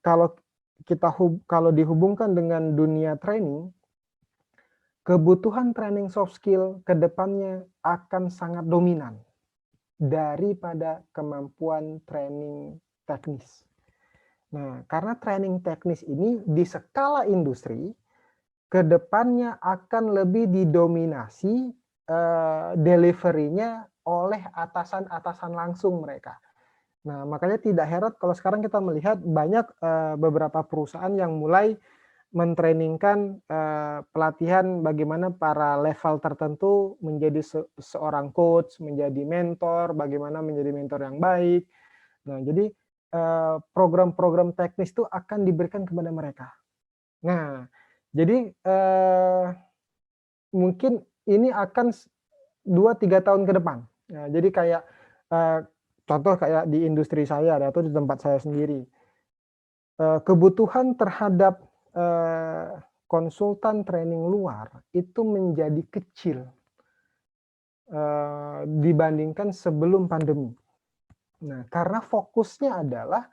kalau dihubungkan dengan dunia training, kebutuhan training soft skill ke depannya akan sangat dominan daripada kemampuan training teknis. Nah, karena training teknis ini di skala industri, ke depannya akan lebih didominasi delivery-nya oleh atasan-atasan langsung mereka. Nah, makanya tidak heran kalau sekarang kita melihat banyak beberapa perusahaan yang mulai mentrainingkan pelatihan bagaimana para level tertentu menjadi seorang coach, menjadi mentor, bagaimana menjadi mentor yang baik. Nah, jadi program-program teknis itu akan diberikan kepada mereka. Nah, jadi mungkin ini akan 2-3 tahun ke depan. Nah, jadi kayak contoh kayak di industri saya atau di tempat saya sendiri, kebutuhan terhadap konsultan training luar itu menjadi kecil dibandingkan sebelum pandemi. Nah, karena fokusnya adalah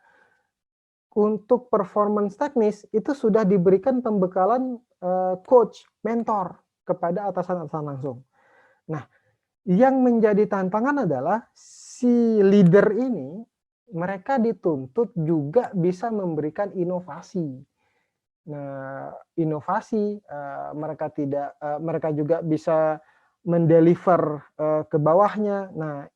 untuk performance teknis itu sudah diberikan pembekalan coach, mentor kepada atasan-atasan langsung. Nah, yang menjadi tantangan adalah si leader ini mereka dituntut juga bisa memberikan inovasi. Nah, inovasi mereka juga bisa mendeliver ke bawahnya. Nah,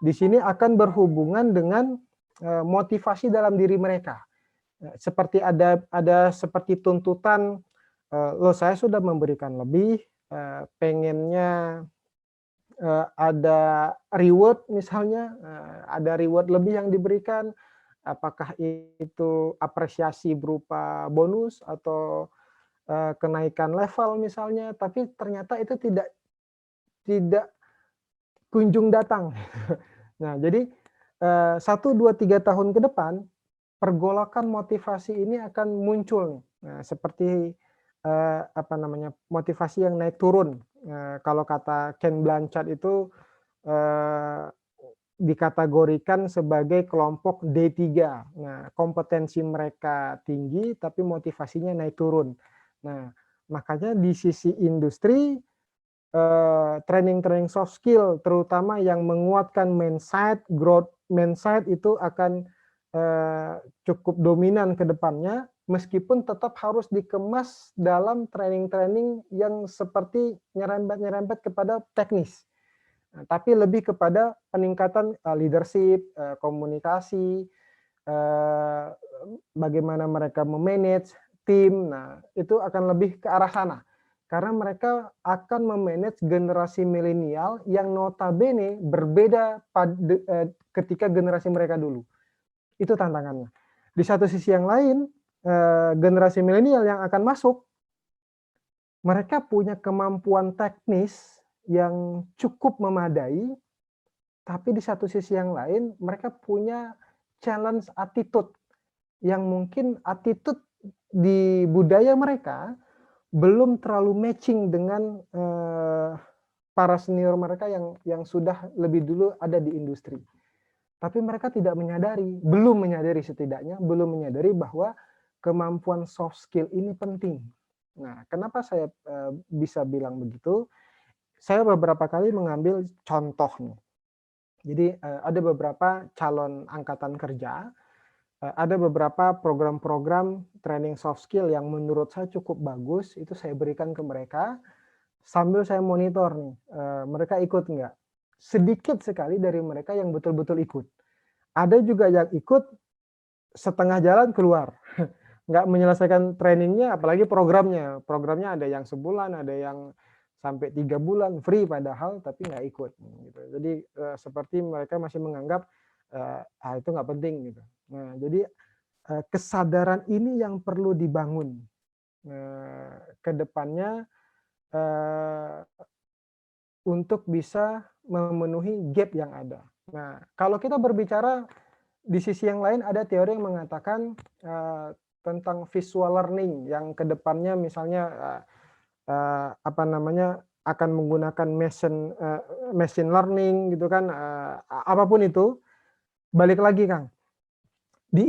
di sini akan berhubungan dengan motivasi dalam diri mereka. Seperti ada seperti tuntutan, loh saya sudah memberikan lebih, pengennya ada reward misalnya, ada reward lebih yang diberikan, apakah itu apresiasi berupa bonus atau kenaikan level misalnya, tapi ternyata itu tidak kunjung datang. Nah, jadi 1, 2, 3 tahun ke depan, pergolakan motivasi ini akan muncul nih. Nah, seperti apa namanya, motivasi yang naik turun. Kalau kata Ken Blanchard itu eh, dikategorikan sebagai kelompok D3. Nah, kompetensi mereka tinggi tapi motivasinya naik turun. Nah, makanya di sisi industri training-training soft skill terutama yang menguatkan mindset, growth mindset itu akan cukup dominan ke depannya, meskipun tetap harus dikemas dalam training-training yang seperti nyerempet-nyerempet kepada teknis. Nah, tapi lebih kepada peningkatan leadership, komunikasi, eee, bagaimana mereka me-manage tim. Nah, itu akan lebih ke arah sana. Karena mereka akan me-manage generasi milenial yang notabene berbeda ketika generasi mereka dulu. Itu tantangannya. Di satu sisi yang lain, generasi milenial yang akan masuk, mereka punya kemampuan teknis yang cukup memadai, tapi di satu sisi yang lain mereka punya challenge attitude yang mungkin attitude di budaya mereka belum terlalu matching dengan para senior mereka yang sudah lebih dulu ada di industri. Tapi mereka tidak menyadari, belum menyadari setidaknya, belum menyadari bahwa kemampuan soft skill ini penting. Nah, kenapa saya bisa bilang begitu? Saya beberapa kali mengambil contoh nih. Jadi ada beberapa calon angkatan kerja, ada beberapa program-program training soft skill yang menurut saya cukup bagus, itu saya berikan ke mereka, sambil saya monitor nih, mereka ikut enggak. Sedikit sekali dari mereka yang betul-betul ikut. Ada juga yang ikut setengah jalan keluar, nggak menyelesaikan trainingnya, apalagi programnya. Programnya ada yang sebulan, ada yang sampai 3 bulan free padahal, tapi nggak ikut. Gitu. Jadi seperti mereka masih menganggap itu nggak penting gitu. Nah, jadi kesadaran ini yang perlu dibangun ke depannya untuk bisa memenuhi gap yang ada. Nah, kalau kita berbicara di sisi yang lain ada teori yang mengatakan tentang visual learning yang kedepannya misalnya apa namanya akan menggunakan machine learning gitu kan, apapun itu. Balik lagi Kang, di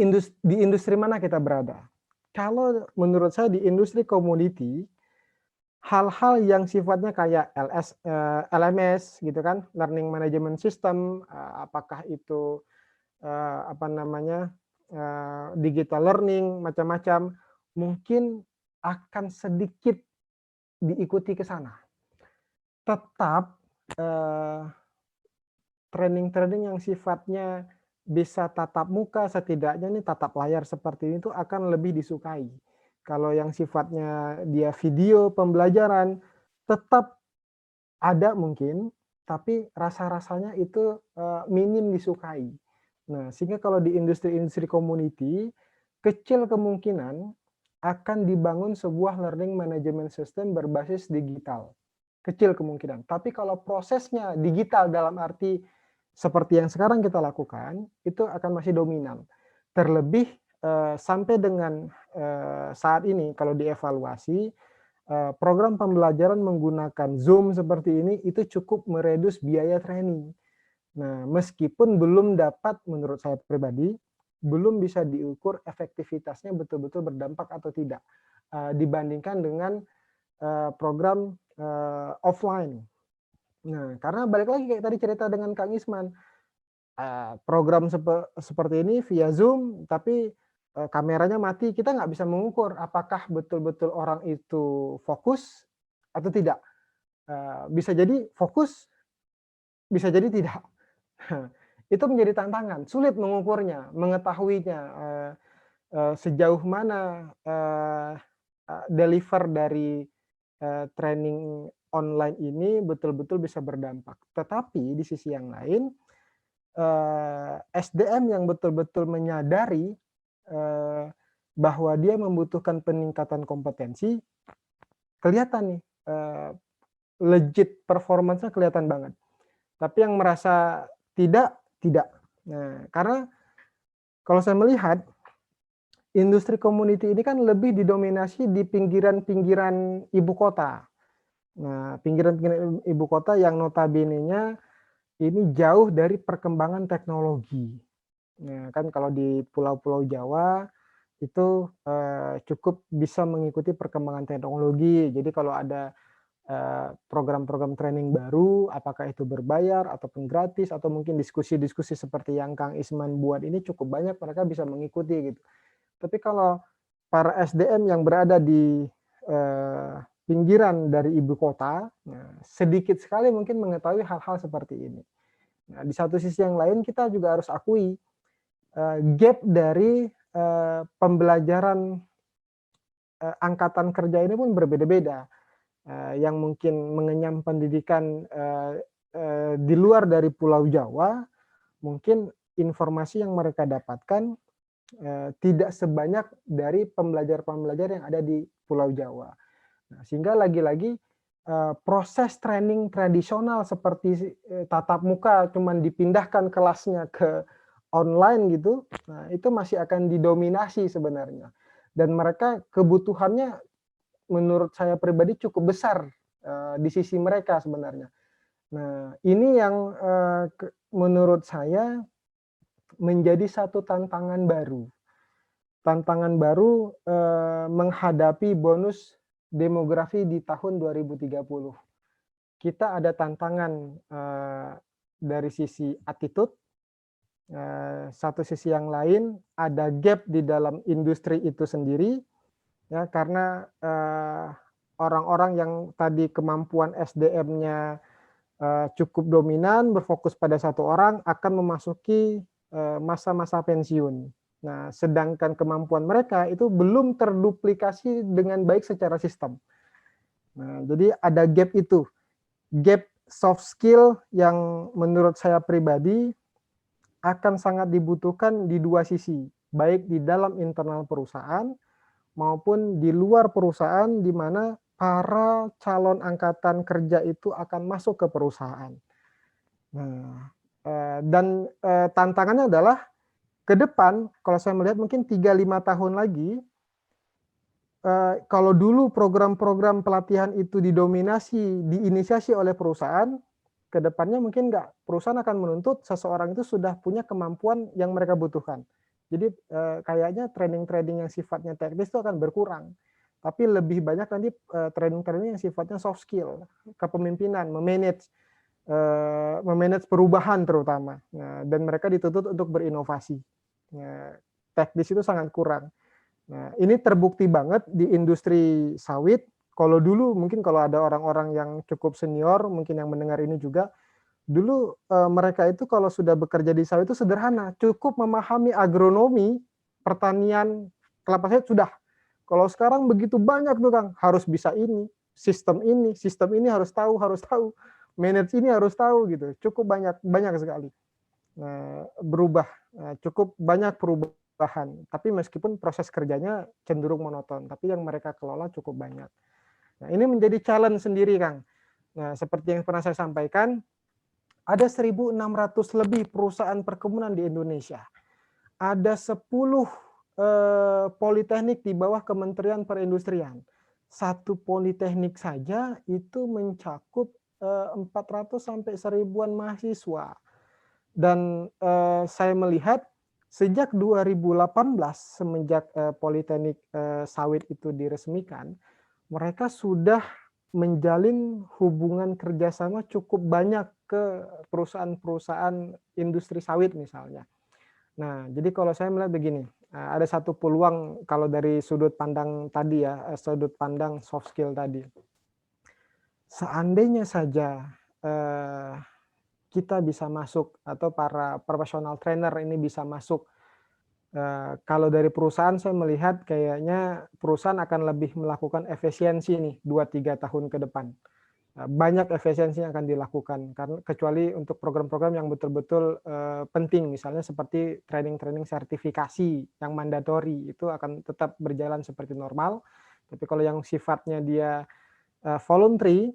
industri mana kita berada? Kalau menurut saya di industri komoditi, hal-hal yang sifatnya kayak LMS gitu kan, learning management system, apakah itu apa namanya, digital learning, macam-macam, mungkin akan sedikit diikuti ke sana. Tetap training-training yang sifatnya bisa tatap muka, setidaknya nih tatap layar seperti ini tuh akan lebih disukai. Kalau yang sifatnya dia video pembelajaran, tetap ada mungkin, tapi rasa-rasanya itu minim disukai. Nah, sehingga kalau di industri-industri community, kecil kemungkinan akan dibangun sebuah learning management system berbasis digital. Kecil kemungkinan. Tapi kalau prosesnya digital dalam arti seperti yang sekarang kita lakukan, itu akan masih dominan. Terlebih sampai dengan saat ini kalau dievaluasi, program pembelajaran menggunakan Zoom seperti ini itu cukup meredus biaya training. Nah, meskipun belum dapat menurut saya pribadi, belum bisa diukur efektivitasnya betul-betul berdampak atau tidak dibandingkan dengan program offline. Nah, karena balik lagi kayak tadi cerita dengan Kang Isman, program seperti ini via Zoom, tapi kameranya mati, kita nggak bisa mengukur apakah betul-betul orang itu fokus atau tidak. Bisa jadi fokus, bisa jadi tidak. Itu menjadi tantangan, sulit mengukurnya, mengetahuinya, sejauh mana, deliver dari, training online ini betul-betul bisa berdampak. Tetapi di sisi yang lain, SDM yang betul-betul menyadari, eee, bahwa dia membutuhkan peningkatan kompetensi, kelihatan nih, legit performance-nya kelihatan banget. Tapi yang merasa tidak, tidak. Nah, karena kalau saya melihat industri community ini kan lebih didominasi di pinggiran-pinggiran ibu kota. Nah, pinggiran-pinggiran ibu kota yang notabene-nya ini jauh dari perkembangan teknologi. Nah, kan kalau di pulau-pulau Jawa itu, cukup bisa mengikuti perkembangan teknologi. Jadi kalau ada, program-program training baru, apakah itu berbayar ataupun gratis atau mungkin diskusi-diskusi seperti yang Kang Isman buat ini cukup banyak mereka bisa mengikuti gitu. Tapi kalau para SDM yang berada di, pinggiran dari ibu kota, nah sedikit sekali mungkin mengetahui hal-hal seperti ini. Nah, di satu sisi yang lain kita juga harus akui, gap dari, pembelajaran, angkatan kerja ini pun berbeda-beda. Yang mungkin mengenyam pendidikan, di luar dari Pulau Jawa, mungkin informasi yang mereka dapatkan, tidak sebanyak dari pembelajar-pembelajar yang ada di Pulau Jawa. Nah, sehingga lagi-lagi, proses training tradisional seperti tatap muka cuman dipindahkan kelasnya ke online gitu, nah itu masih akan didominasi sebenarnya. Dan mereka kebutuhannya menurut saya pribadi cukup besar, di sisi mereka sebenarnya. Nah, ini yang, menurut saya menjadi satu tantangan baru. Tantangan baru, menghadapi bonus demografi di tahun 2030. Kita ada tantangan, dari sisi attitude, satu sisi yang lain ada gap di dalam industri itu sendiri, ya karena, orang-orang yang tadi kemampuan SDM-nya, cukup dominan, berfokus pada satu orang, akan memasuki, masa-masa pensiun. Nah, sedangkan kemampuan mereka itu belum terduplikasi dengan baik secara sistem. Nah, jadi ada gap itu, gap soft skill yang menurut saya pribadi akan sangat dibutuhkan di dua sisi, baik di dalam internal perusahaan maupun di luar perusahaan di mana para calon angkatan kerja itu akan masuk ke perusahaan. Nah, dan, tantangannya adalah ke depan kalau saya melihat mungkin 3-5 tahun lagi, kalau dulu program-program pelatihan itu diinisiasi oleh perusahaan, ke depannya mungkin enggak, perusahaan akan menuntut seseorang itu sudah punya kemampuan yang mereka butuhkan. Jadi, kayaknya training-training yang sifatnya teknis itu akan berkurang, tapi lebih banyak nanti, training-training yang sifatnya soft skill, kepemimpinan, me-manage perubahan terutama. Nah, dan mereka dituntut untuk berinovasi. Nah, teknis itu sangat kurang. Nah, ini terbukti banget di industri sawit. Kalau dulu mungkin kalau ada orang-orang yang cukup senior, mungkin yang mendengar ini juga, dulu, mereka itu kalau sudah bekerja di sawit itu sederhana, cukup memahami agronomi, pertanian, kelapa sawit sudah. Kalau sekarang begitu banyak tuh Kang, harus bisa ini, sistem ini harus tahu, manage ini harus tahu gitu, cukup banyak banyak sekali. Nah, berubah, cukup banyak perubahan, tapi meskipun proses kerjanya cenderung monoton, tapi yang mereka kelola cukup banyak. Nah, ini menjadi challenge sendiri Kang. Nah, seperti yang pernah saya sampaikan, ada 1.600 lebih perusahaan perkebunan di Indonesia. Ada 10, politeknik di bawah Kementerian Perindustrian. Satu politeknik saja itu mencakup, 400 sampai 1.000-an mahasiswa. Dan, saya melihat sejak 2018 semenjak, politeknik, sawit itu diresmikan, mereka sudah menjalin hubungan kerjasama cukup banyak ke perusahaan-perusahaan industri sawit misalnya. Nah, jadi kalau saya melihat begini, ada satu peluang kalau dari sudut pandang tadi ya, sudut pandang soft skill tadi. seandainya saja kita bisa masuk atau para professional trainer ini bisa masuk, kalau dari perusahaan saya melihat kayaknya perusahaan akan lebih melakukan efisiensi nih 2-3 tahun ke depan. Banyak efisiensi yang akan dilakukan karena kecuali untuk program-program yang betul-betul penting, misalnya seperti training-training sertifikasi yang mandatori itu akan tetap berjalan seperti normal. Tapi kalau yang sifatnya dia voluntary,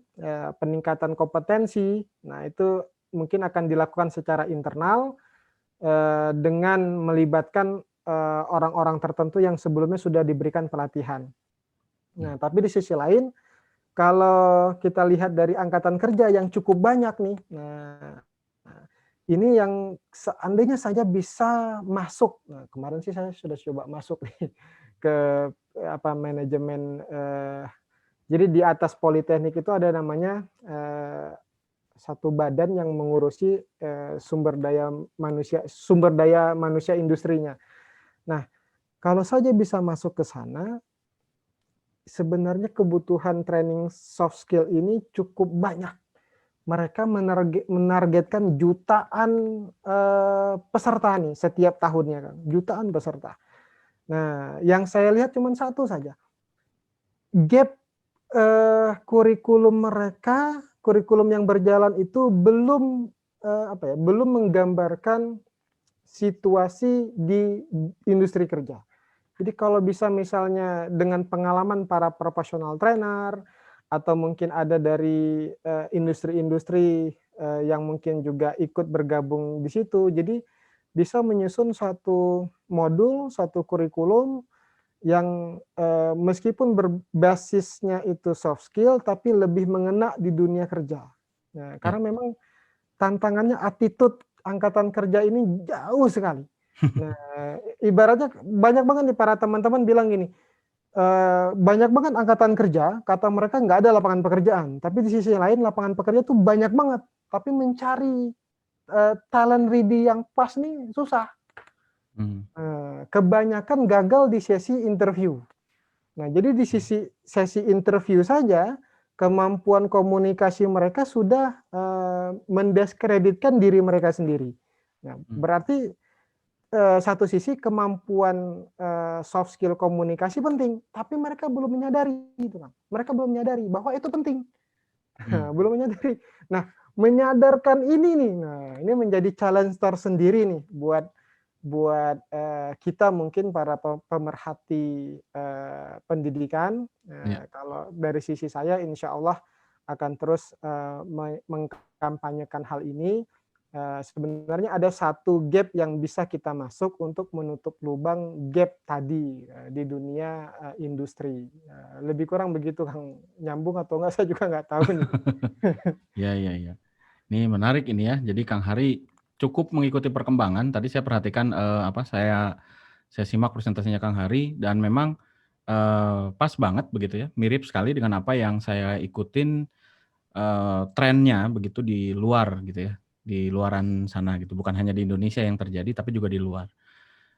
peningkatan kompetensi, nah itu mungkin akan dilakukan secara internal dengan melibatkan orang-orang tertentu yang sebelumnya sudah diberikan pelatihan. Nah, tapi di sisi lain, kalau kita lihat dari angkatan kerja yang cukup banyak nih, nah ini yang seandainya saja bisa masuk, nah kemarin sih saya sudah coba masuk nih ke manajemen, jadi di atas politeknik itu ada namanya satu badan yang mengurusi sumber daya manusia industrinya. Nah, kalau saja bisa masuk ke sana, sebenarnya kebutuhan training soft skill ini cukup banyak. Mereka menargetkan jutaan peserta nih setiap tahunnya, kan, jutaan peserta. Nah, yang saya lihat cuma satu saja, gap kurikulum mereka, kurikulum yang berjalan itu belum belum menggambarkan situasi di industri kerja. Jadi kalau bisa misalnya dengan pengalaman para profesional trainer atau mungkin ada dari industri-industri yang mungkin juga ikut bergabung di situ, jadi bisa menyusun suatu modul, suatu kurikulum yang meskipun berbasisnya itu soft skill, tapi lebih mengena di dunia kerja. Nah, Ya. karena memang tantangannya attitude angkatan kerja ini jauh sekali. Nah, ibaratnya banyak banget nih para teman-teman bilang gini, banyak banget angkatan kerja, kata mereka nggak ada lapangan pekerjaan. Tapi di sisi lain lapangan pekerjaan tuh banyak banget, tapi mencari talent ready yang pas nih susah. Kebanyakan gagal di sesi interview. Nah, jadi di sesi interview saja kemampuan komunikasi mereka sudah mendiskreditkan diri mereka sendiri. Nah, berarti satu sisi kemampuan soft skill komunikasi penting, tapi mereka belum menyadari itu, Bang. Mereka belum menyadari bahwa itu penting. Belum menyadari. Nah, menyadarkan ini nih, nah ini menjadi challenge tersendiri nih buat kita mungkin para pemerhati pendidikan. Ya. Kalau dari sisi saya insya Allah akan terus mengkampanyekan hal ini. Sebenarnya ada satu gap yang bisa kita masuk untuk menutup lubang gap tadi di dunia industri. Lebih kurang begitu, Kang. Nyambung atau enggak saya juga nggak tahu nih. Ya, ya, ya. Ini menarik ini ya. Jadi Kang Hari cukup mengikuti perkembangan. Tadi saya perhatikan saya simak presentasinya Kang Hari dan memang pas banget begitu ya. Mirip sekali dengan apa yang saya ikutin trennya begitu di luar gitu ya. Di luaran sana gitu. Bukan hanya di Indonesia yang terjadi tapi juga di luar.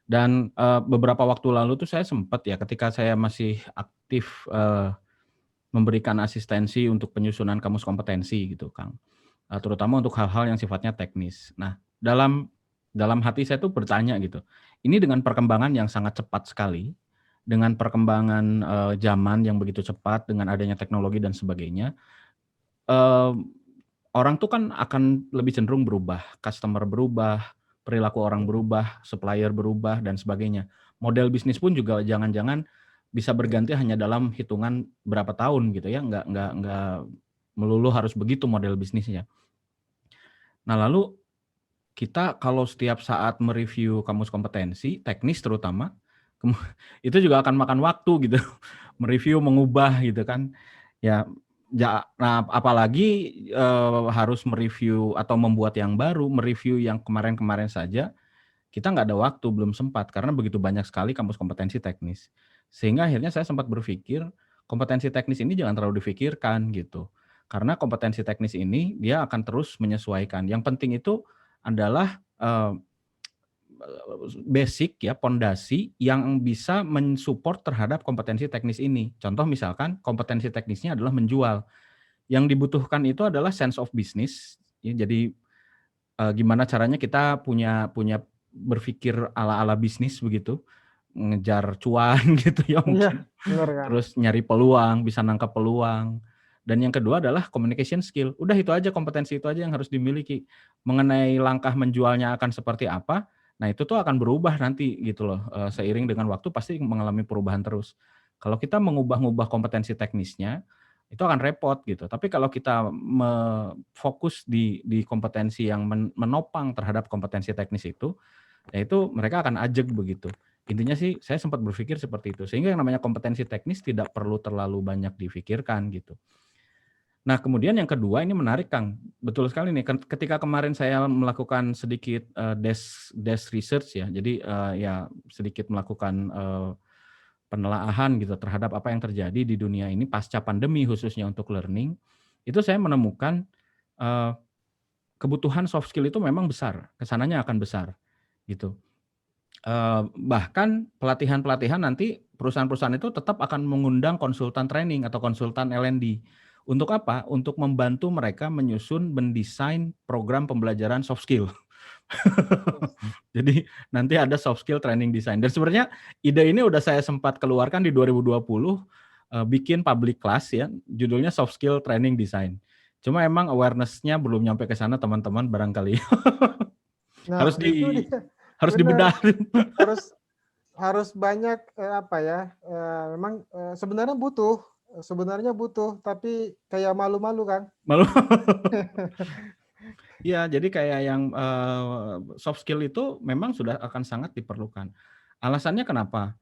Dan beberapa waktu lalu tuh saya sempat ya ketika saya masih aktif memberikan asistensi untuk penyusunan kamus kompetensi gitu, Kang. Terutama untuk hal-hal yang sifatnya teknis. Nah, dalam hati saya tuh bertanya gitu, ini dengan perkembangan yang sangat cepat sekali, dengan perkembangan zaman yang begitu cepat, dengan adanya teknologi dan sebagainya, orang tuh kan akan lebih cenderung berubah, customer berubah, perilaku orang berubah, supplier berubah dan sebagainya. Model bisnis pun juga jangan-jangan bisa berganti hanya dalam hitungan berapa tahun gitu ya, nggak melulu harus begitu model bisnisnya. Nah, lalu kita kalau setiap saat mereview kamus kompetensi, teknis terutama, itu juga akan makan waktu gitu, mereview, mengubah gitu kan. Nah apalagi harus mereview atau membuat yang baru, mereview yang kemarin-kemarin saja, kita nggak ada waktu, belum sempat, karena begitu banyak sekali kamus kompetensi teknis. Sehingga akhirnya saya sempat berpikir, kompetensi teknis ini jangan terlalu difikirkan gitu. Karena kompetensi teknis ini dia akan terus menyesuaikan. Yang penting itu adalah basic ya, pondasi yang bisa mensupport terhadap kompetensi teknis ini. Contoh misalkan kompetensi teknisnya adalah menjual. Yang dibutuhkan itu adalah sense of business, ya. Jadi gimana caranya kita punya berpikir ala-ala bisnis begitu, ngejar cuan gitu ya Iya, mungkin, bener, Kang. terus nyari peluang, bisa nangkap peluang. Dan yang kedua adalah communication skill. Udah itu aja, kompetensi itu aja yang harus dimiliki. Mengenai langkah menjualnya akan seperti apa, nah itu tuh akan berubah nanti gitu loh, seiring dengan waktu pasti mengalami perubahan terus. Kalau kita mengubah-ngubah kompetensi teknisnya, itu akan repot gitu. Tapi kalau kita fokus di kompetensi yang menopang terhadap kompetensi teknis itu, ya itu mereka akan ajeg begitu. Intinya sih saya sempat berpikir seperti itu. Sehingga yang namanya kompetensi teknis tidak perlu terlalu banyak difikirkan gitu. Nah, kemudian yang kedua ini menarik, Kang. Betul sekali nih, ketika kemarin saya melakukan sedikit desk research ya. Jadi ya sedikit melakukan penelaahan gitu terhadap apa yang terjadi di dunia ini pasca pandemi khususnya untuk learning. Itu saya menemukan kebutuhan soft skill itu memang besar, kesananya akan besar gitu. Bahkan pelatihan-pelatihan nanti perusahaan-perusahaan itu tetap akan mengundang konsultan training atau konsultan L&D. Untuk apa? Untuk membantu mereka menyusun, mendesain program pembelajaran soft skill. Jadi nanti ada soft skill training design. Dan sebenarnya ide ini udah saya sempat keluarkan di 2020, bikin public class ya, judulnya soft skill training design. Cuma emang awareness-nya belum nyampe ke sana teman-teman barangkali. Harus Nah, itu dia, harus bener. dibedahin. Harus banyak, apa ya, memang, sebenarnya butuh, tapi kayak malu-malu, Kang. Malu. Iya, jadi kayak yang soft skill itu memang sudah akan sangat diperlukan. Alasannya kenapa?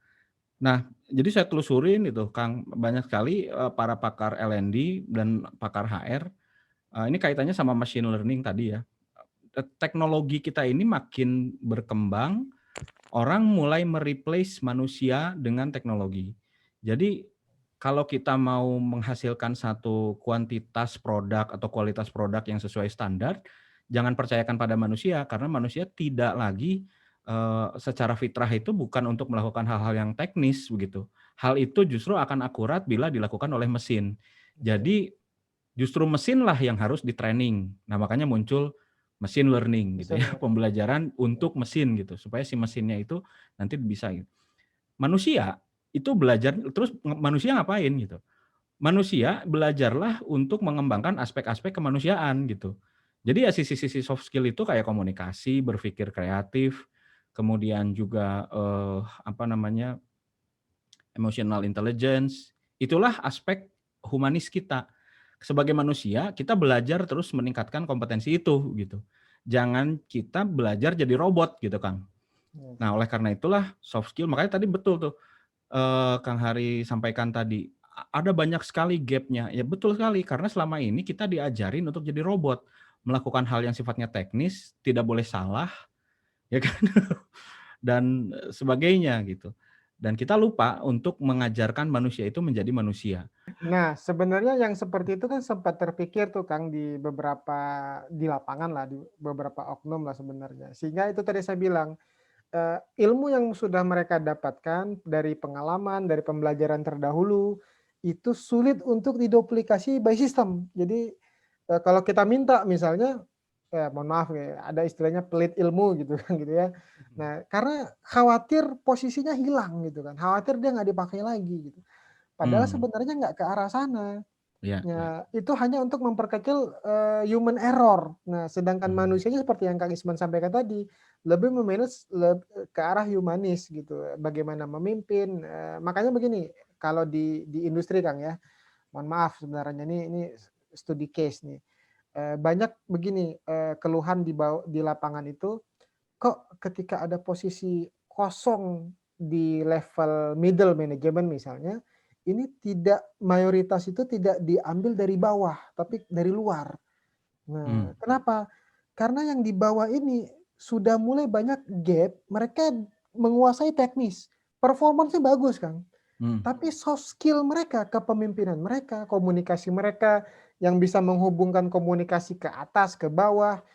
Nah, jadi saya telusurin itu, Kang, banyak sekali para pakar L&D dan pakar HR. Ini kaitannya sama machine learning tadi ya. Teknologi kita ini makin berkembang, orang mulai mereplace manusia dengan teknologi. Jadi kalau kita mau menghasilkan satu kuantitas produk atau kualitas produk yang sesuai standar, jangan percayakan pada manusia karena manusia tidak lagi secara fitrah itu bukan untuk melakukan hal-hal yang teknis begitu. Hal itu justru akan akurat bila dilakukan oleh mesin. Jadi justru mesinlah yang harus di-training. Nah, makanya muncul machine learning gitu ya, Misalnya. pembelajaran untuk mesin gitu, supaya si mesinnya itu nanti bisa gitu. Manusia itu belajar terus manusia ngapain gitu? Manusia belajarlah untuk mengembangkan aspek-aspek kemanusiaan gitu. Jadi ya sisi-sisi soft skill itu kayak komunikasi, berpikir kreatif, kemudian juga apa namanya? Emotional intelligence. Itulah aspek humanis kita. Sebagai manusia, kita belajar terus meningkatkan kompetensi itu gitu. Jangan kita belajar jadi robot gitu, Kang. Nah, oleh karena itulah soft skill, makanya tadi betul tuh Kang Hari sampaikan tadi, ada banyak sekali gap-nya. Ya betul sekali, karena selama ini kita diajarin untuk jadi robot, melakukan hal yang sifatnya teknis, tidak boleh salah, ya kan? Dan sebagainya gitu. Dan kita lupa untuk mengajarkan manusia itu menjadi manusia. Nah, sebenarnya yang seperti itu kan sempat terpikir tuh, Kang, di lapangan lah, di beberapa oknum lah sebenarnya. Sehingga itu tadi saya bilang, ilmu yang sudah mereka dapatkan dari pengalaman, dari pembelajaran terdahulu, itu sulit untuk diduplikasi by system. Jadi, kalau kita minta misalnya, mohon maaf ya, ada istilahnya pelit ilmu gitu kan gitu ya. Nah, karena khawatir posisinya hilang gitu kan, khawatir dia nggak dipakai lagi gitu. Padahal Hmm, sebenarnya nggak ke arah sana. ya, ya. Ya, itu hanya untuk memperkecil, human error. Nah, sedangkan Hmm, manusianya seperti yang Kang Isman sampaikan tadi, lebih memanage ke arah humanis gitu, bagaimana memimpin, makanya begini, kalau di industri Kang ya, mohon maaf sebenarnya ini studi case nih, banyak begini, keluhan di lapangan itu, kok ketika ada posisi kosong di level middle management misalnya, ini mayoritas itu tidak diambil dari bawah, tapi dari luar. hmm, Nah, kenapa? Karena yang di bawah ini sudah mulai banyak gap, mereka menguasai teknis, performance-nya bagus, Kang. hmm. Tapi soft skill mereka, kepemimpinan mereka, komunikasi mereka, yang bisa menghubungkan komunikasi ke atas, ke bawah,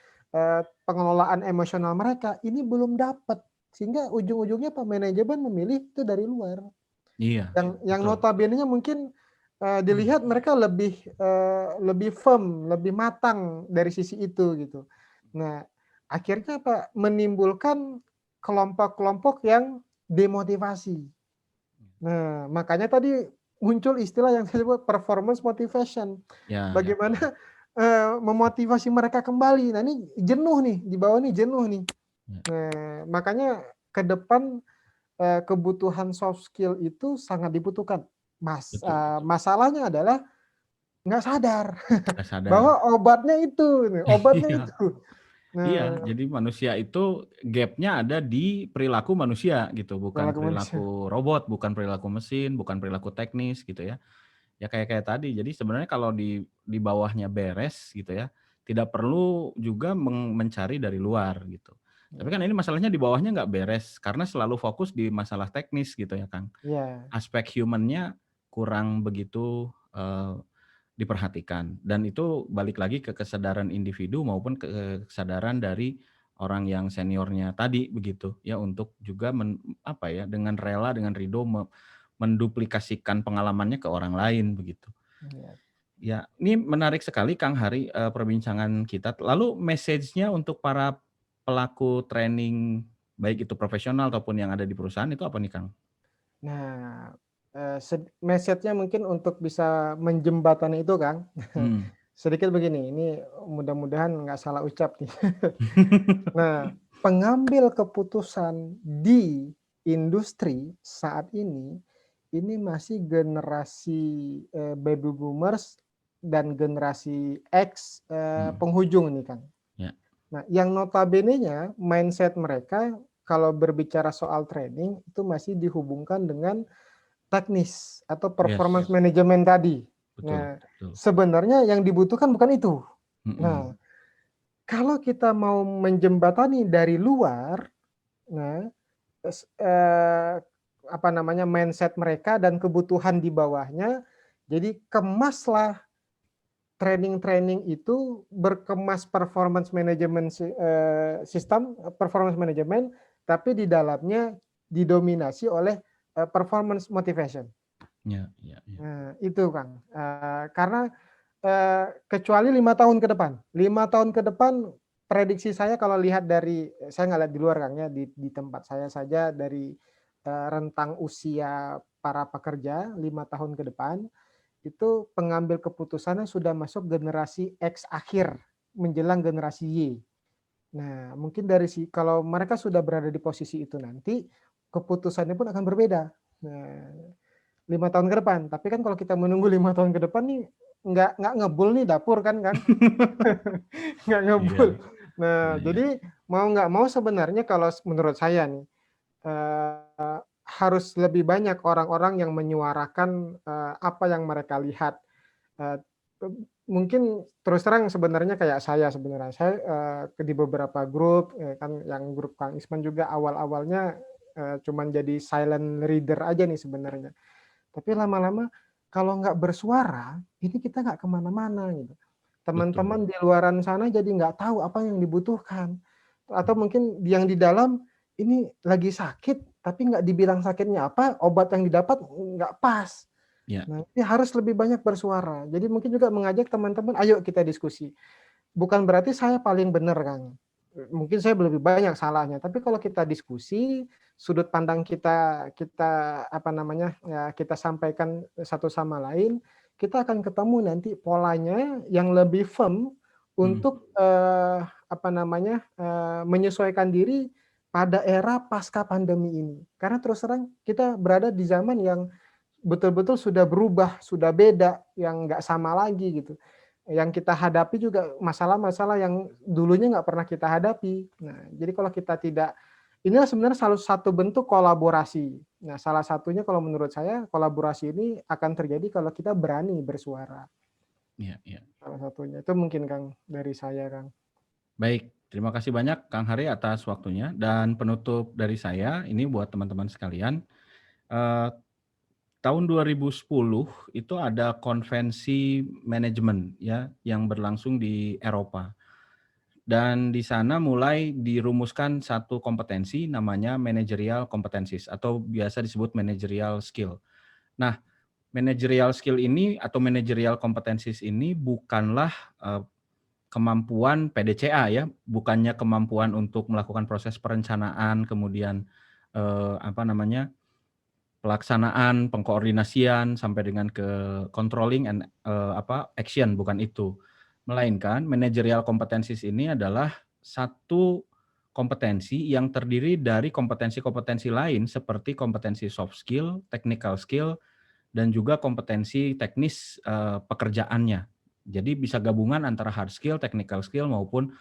pengelolaan emosional mereka, ini belum dapat. Sehingga ujung-ujungnya manajemen memilih itu dari luar. Iya, Yang betul. notabene-nya mungkin dilihat mereka lebih firm, lebih matang dari sisi itu gitu. Nah, akhirnya apa? Menimbulkan kelompok-kelompok yang demotivasi. Nah, makanya tadi muncul istilah yang saya sebut performance motivation. Ya, Bagaimana memotivasi mereka kembali. Nah, ini jenuh nih, di bawah nih jenuh nih. ya, Nah, makanya ke depan kebutuhan soft skill itu sangat dibutuhkan. betul, betul. Masalahnya adalah nggak sadar Nggak sadar. bahwa obatnya Iya. itu. Iya, Nah, jadi manusia itu gap-nya ada di perilaku manusia gitu, bukan perilaku manusia. perilaku robot, bukan perilaku mesin, bukan perilaku teknis gitu ya. Ya kayak tadi. Jadi sebenarnya kalau di bawahnya beres gitu ya, tidak perlu juga mencari dari luar gitu. Tapi kan ini masalahnya di bawahnya nggak beres karena selalu fokus di masalah teknis gitu ya, Kang. Ya, Aspek human-nya kurang begitu diperhatikan, dan itu balik lagi ke kesadaran individu maupun ke kesadaran dari orang yang seniornya tadi begitu ya, untuk juga dengan rela, dengan ridho menduplikasikan pengalamannya ke orang lain begitu. ya. Ya, ini menarik sekali Kang Hari perbincangan kita. Lalu message-nya untuk para pelaku training baik itu profesional ataupun yang ada di perusahaan itu apa nih, Kang? Nah, message-nya mungkin untuk bisa menjembatani itu, Kang. Hmm. Sedikit begini, ini mudah-mudahan nggak salah ucap nih. Nah, pengambil keputusan di industri saat ini masih generasi baby boomers dan generasi X Hmm. penghujung nih, Kang. Ya. Nah, yang notabene-nya mindset mereka kalau berbicara soal training itu masih dihubungkan dengan teknis atau performance Yes, management tadi. betul, Nah, betul. sebenarnya yang dibutuhkan bukan itu. Mhm. Nah, kalau kita mau menjembatani dari luar, nah, apa namanya mindset mereka dan kebutuhan di bawahnya, jadi kemaslah training-training itu berkemas performance management sistem performance management, tapi di dalamnya didominasi oleh performance motivation. Ya, ya, ya. Nah, itu Kang. Karena kecuali 5 tahun ke depan, 5 tahun ke depan prediksi saya kalau lihat dari saya nggak lihat di luar Kang ya, di tempat saya saja dari rentang usia para pekerja 5 tahun ke depan itu pengambil keputusannya sudah masuk generasi X akhir menjelang generasi Y. Nah, mungkin dari kalau mereka sudah berada di posisi itu nanti keputusannya pun akan berbeda. Nah, 5 tahun ke depan. Tapi kan kalau kita menunggu 5 tahun ke depan nih nggak ngebul nih dapur kan nggak ngebul. Iya, iya, Nah, iya. jadi mau nggak mau sebenarnya kalau menurut saya nih harus lebih banyak orang-orang yang menyuarakan apa yang mereka lihat. Eh, Mungkin terus terang sebenarnya kayak saya di beberapa grup kan yang grup Kang Isman juga awal-awalnya cuman jadi silent reader aja nih sebenarnya. Tapi lama-lama kalau nggak bersuara, ini kita nggak kemana-mana gitu. Betul. Teman-teman di luaran sana jadi nggak tahu apa yang dibutuhkan. Atau mungkin yang di dalam ini lagi sakit, tapi nggak dibilang sakitnya apa, obat yang didapat nggak pas. Ya, Nah, ini harus lebih banyak bersuara. Jadi mungkin juga mengajak teman-teman, ayo kita diskusi. Bukan berarti saya paling benar, Kang. Mungkin saya lebih banyak salahnya. Tapi kalau kita diskusi, sudut pandang kita apa namanya ya, kita sampaikan satu sama lain, kita akan ketemu nanti polanya yang lebih firm mhm, untuk apa namanya menyesuaikan diri pada era pasca pandemi ini. Karena terus terang kita berada di zaman yang betul-betul sudah berubah, sudah beda, yang nggak sama lagi gitu. Yang kita hadapi juga masalah-masalah yang dulunya nggak pernah kita hadapi. Nah, jadi kalau kita tidak, inilah sebenarnya salah satu bentuk kolaborasi. Nah, salah satunya kalau menurut saya kolaborasi ini akan terjadi kalau kita berani bersuara. iya, iya. Salah satunya itu mungkin Kang dari saya Kang. Baik, terima kasih banyak Kang Hari atas waktunya, dan penutup dari saya ini buat teman-teman sekalian, eee, tahun 2010 itu ada konvensi manajemen ya, yang berlangsung di Eropa. Dan di sana mulai dirumuskan satu kompetensi namanya managerial competencies atau biasa disebut managerial skill. Nah, managerial skill ini atau managerial competencies ini bukanlah kemampuan PDCA ya, bukannya kemampuan untuk melakukan proses perencanaan, kemudian pelaksanaan, pengkoordinasian sampai dengan ke controlling and action, bukan itu. Melainkan managerial competencies ini adalah satu kompetensi yang terdiri dari kompetensi-kompetensi lain seperti kompetensi soft skill, technical skill, dan juga kompetensi teknis pekerjaannya. Jadi bisa gabungan antara hard skill, technical skill maupun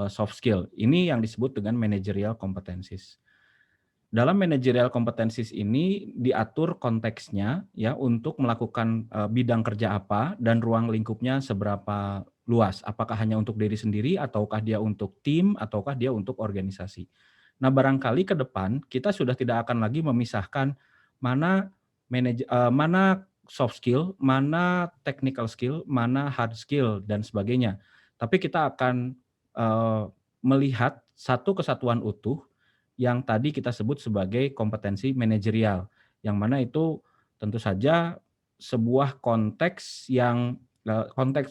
soft skill. Ini yang disebut dengan managerial competencies. Dalam managerial competencies ini diatur konteksnya ya untuk melakukan bidang kerja apa dan ruang lingkupnya seberapa luas. Apakah hanya untuk diri sendiri ataukah dia untuk tim ataukah dia untuk organisasi. Nah, barangkali ke depan kita sudah tidak akan lagi memisahkan mana soft skill, mana technical skill, mana hard skill dan sebagainya. Tapi kita akan melihat satu kesatuan utuh yang tadi kita sebut sebagai kompetensi manajerial, yang mana itu tentu saja sebuah konteks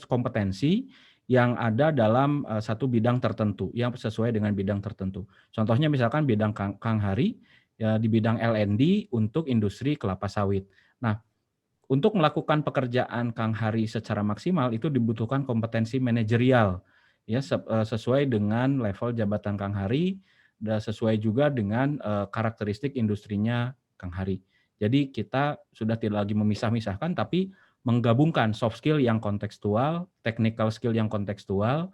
kompetensi yang ada dalam satu bidang tertentu, yang sesuai dengan bidang tertentu. Contohnya misalkan bidang Kang Hari, ya, di bidang L&D untuk industri kelapa sawit. Nah, untuk melakukan pekerjaan Kang Hari secara maksimal itu dibutuhkan kompetensi manajerial, ya, sesuai dengan level jabatan Kang Hari, dan sesuai juga dengan karakteristik industrinya Kang Hari. Jadi kita sudah tidak lagi memisah-misahkan, tapi menggabungkan soft skill yang kontekstual, technical skill yang kontekstual,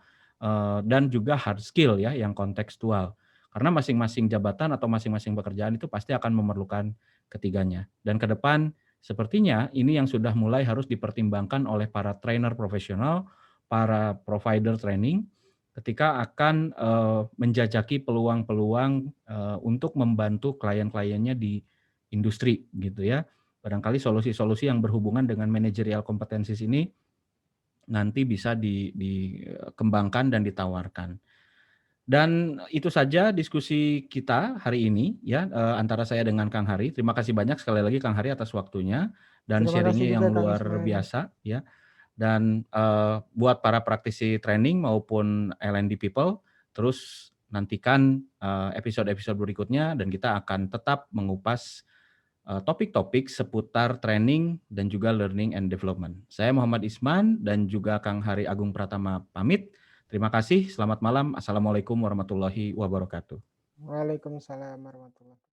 dan juga hard skill ya yang kontekstual. Karena masing-masing jabatan atau masing-masing pekerjaan itu pasti akan memerlukan ketiganya. Dan ke depan sepertinya ini yang sudah mulai harus dipertimbangkan oleh para trainer profesional, para provider training, ketika akan menjajaki peluang-peluang untuk membantu klien-kliennya di industri gitu ya. Barangkali solusi-solusi yang berhubungan dengan managerial competencies ini nanti bisa dikembangkan dan ditawarkan. Dan itu saja diskusi kita hari ini ya, antara saya dengan Kang Hari. Terima kasih banyak sekali lagi Kang Hari atas waktunya dan Terima kasih sharing-nya juga yang Kang luar Isman. biasa ya. Dan buat para praktisi training maupun L&D people, terus nantikan episode-episode berikutnya dan kita akan tetap mengupas topik-topik seputar training dan juga learning and development. Saya Muhammad Isman dan juga Kang Hari Agung Pratama pamit. Terima kasih, selamat malam. Assalamualaikum warahmatullahi wabarakatuh. Waalaikumsalam warahmatullahi wabarakatuh.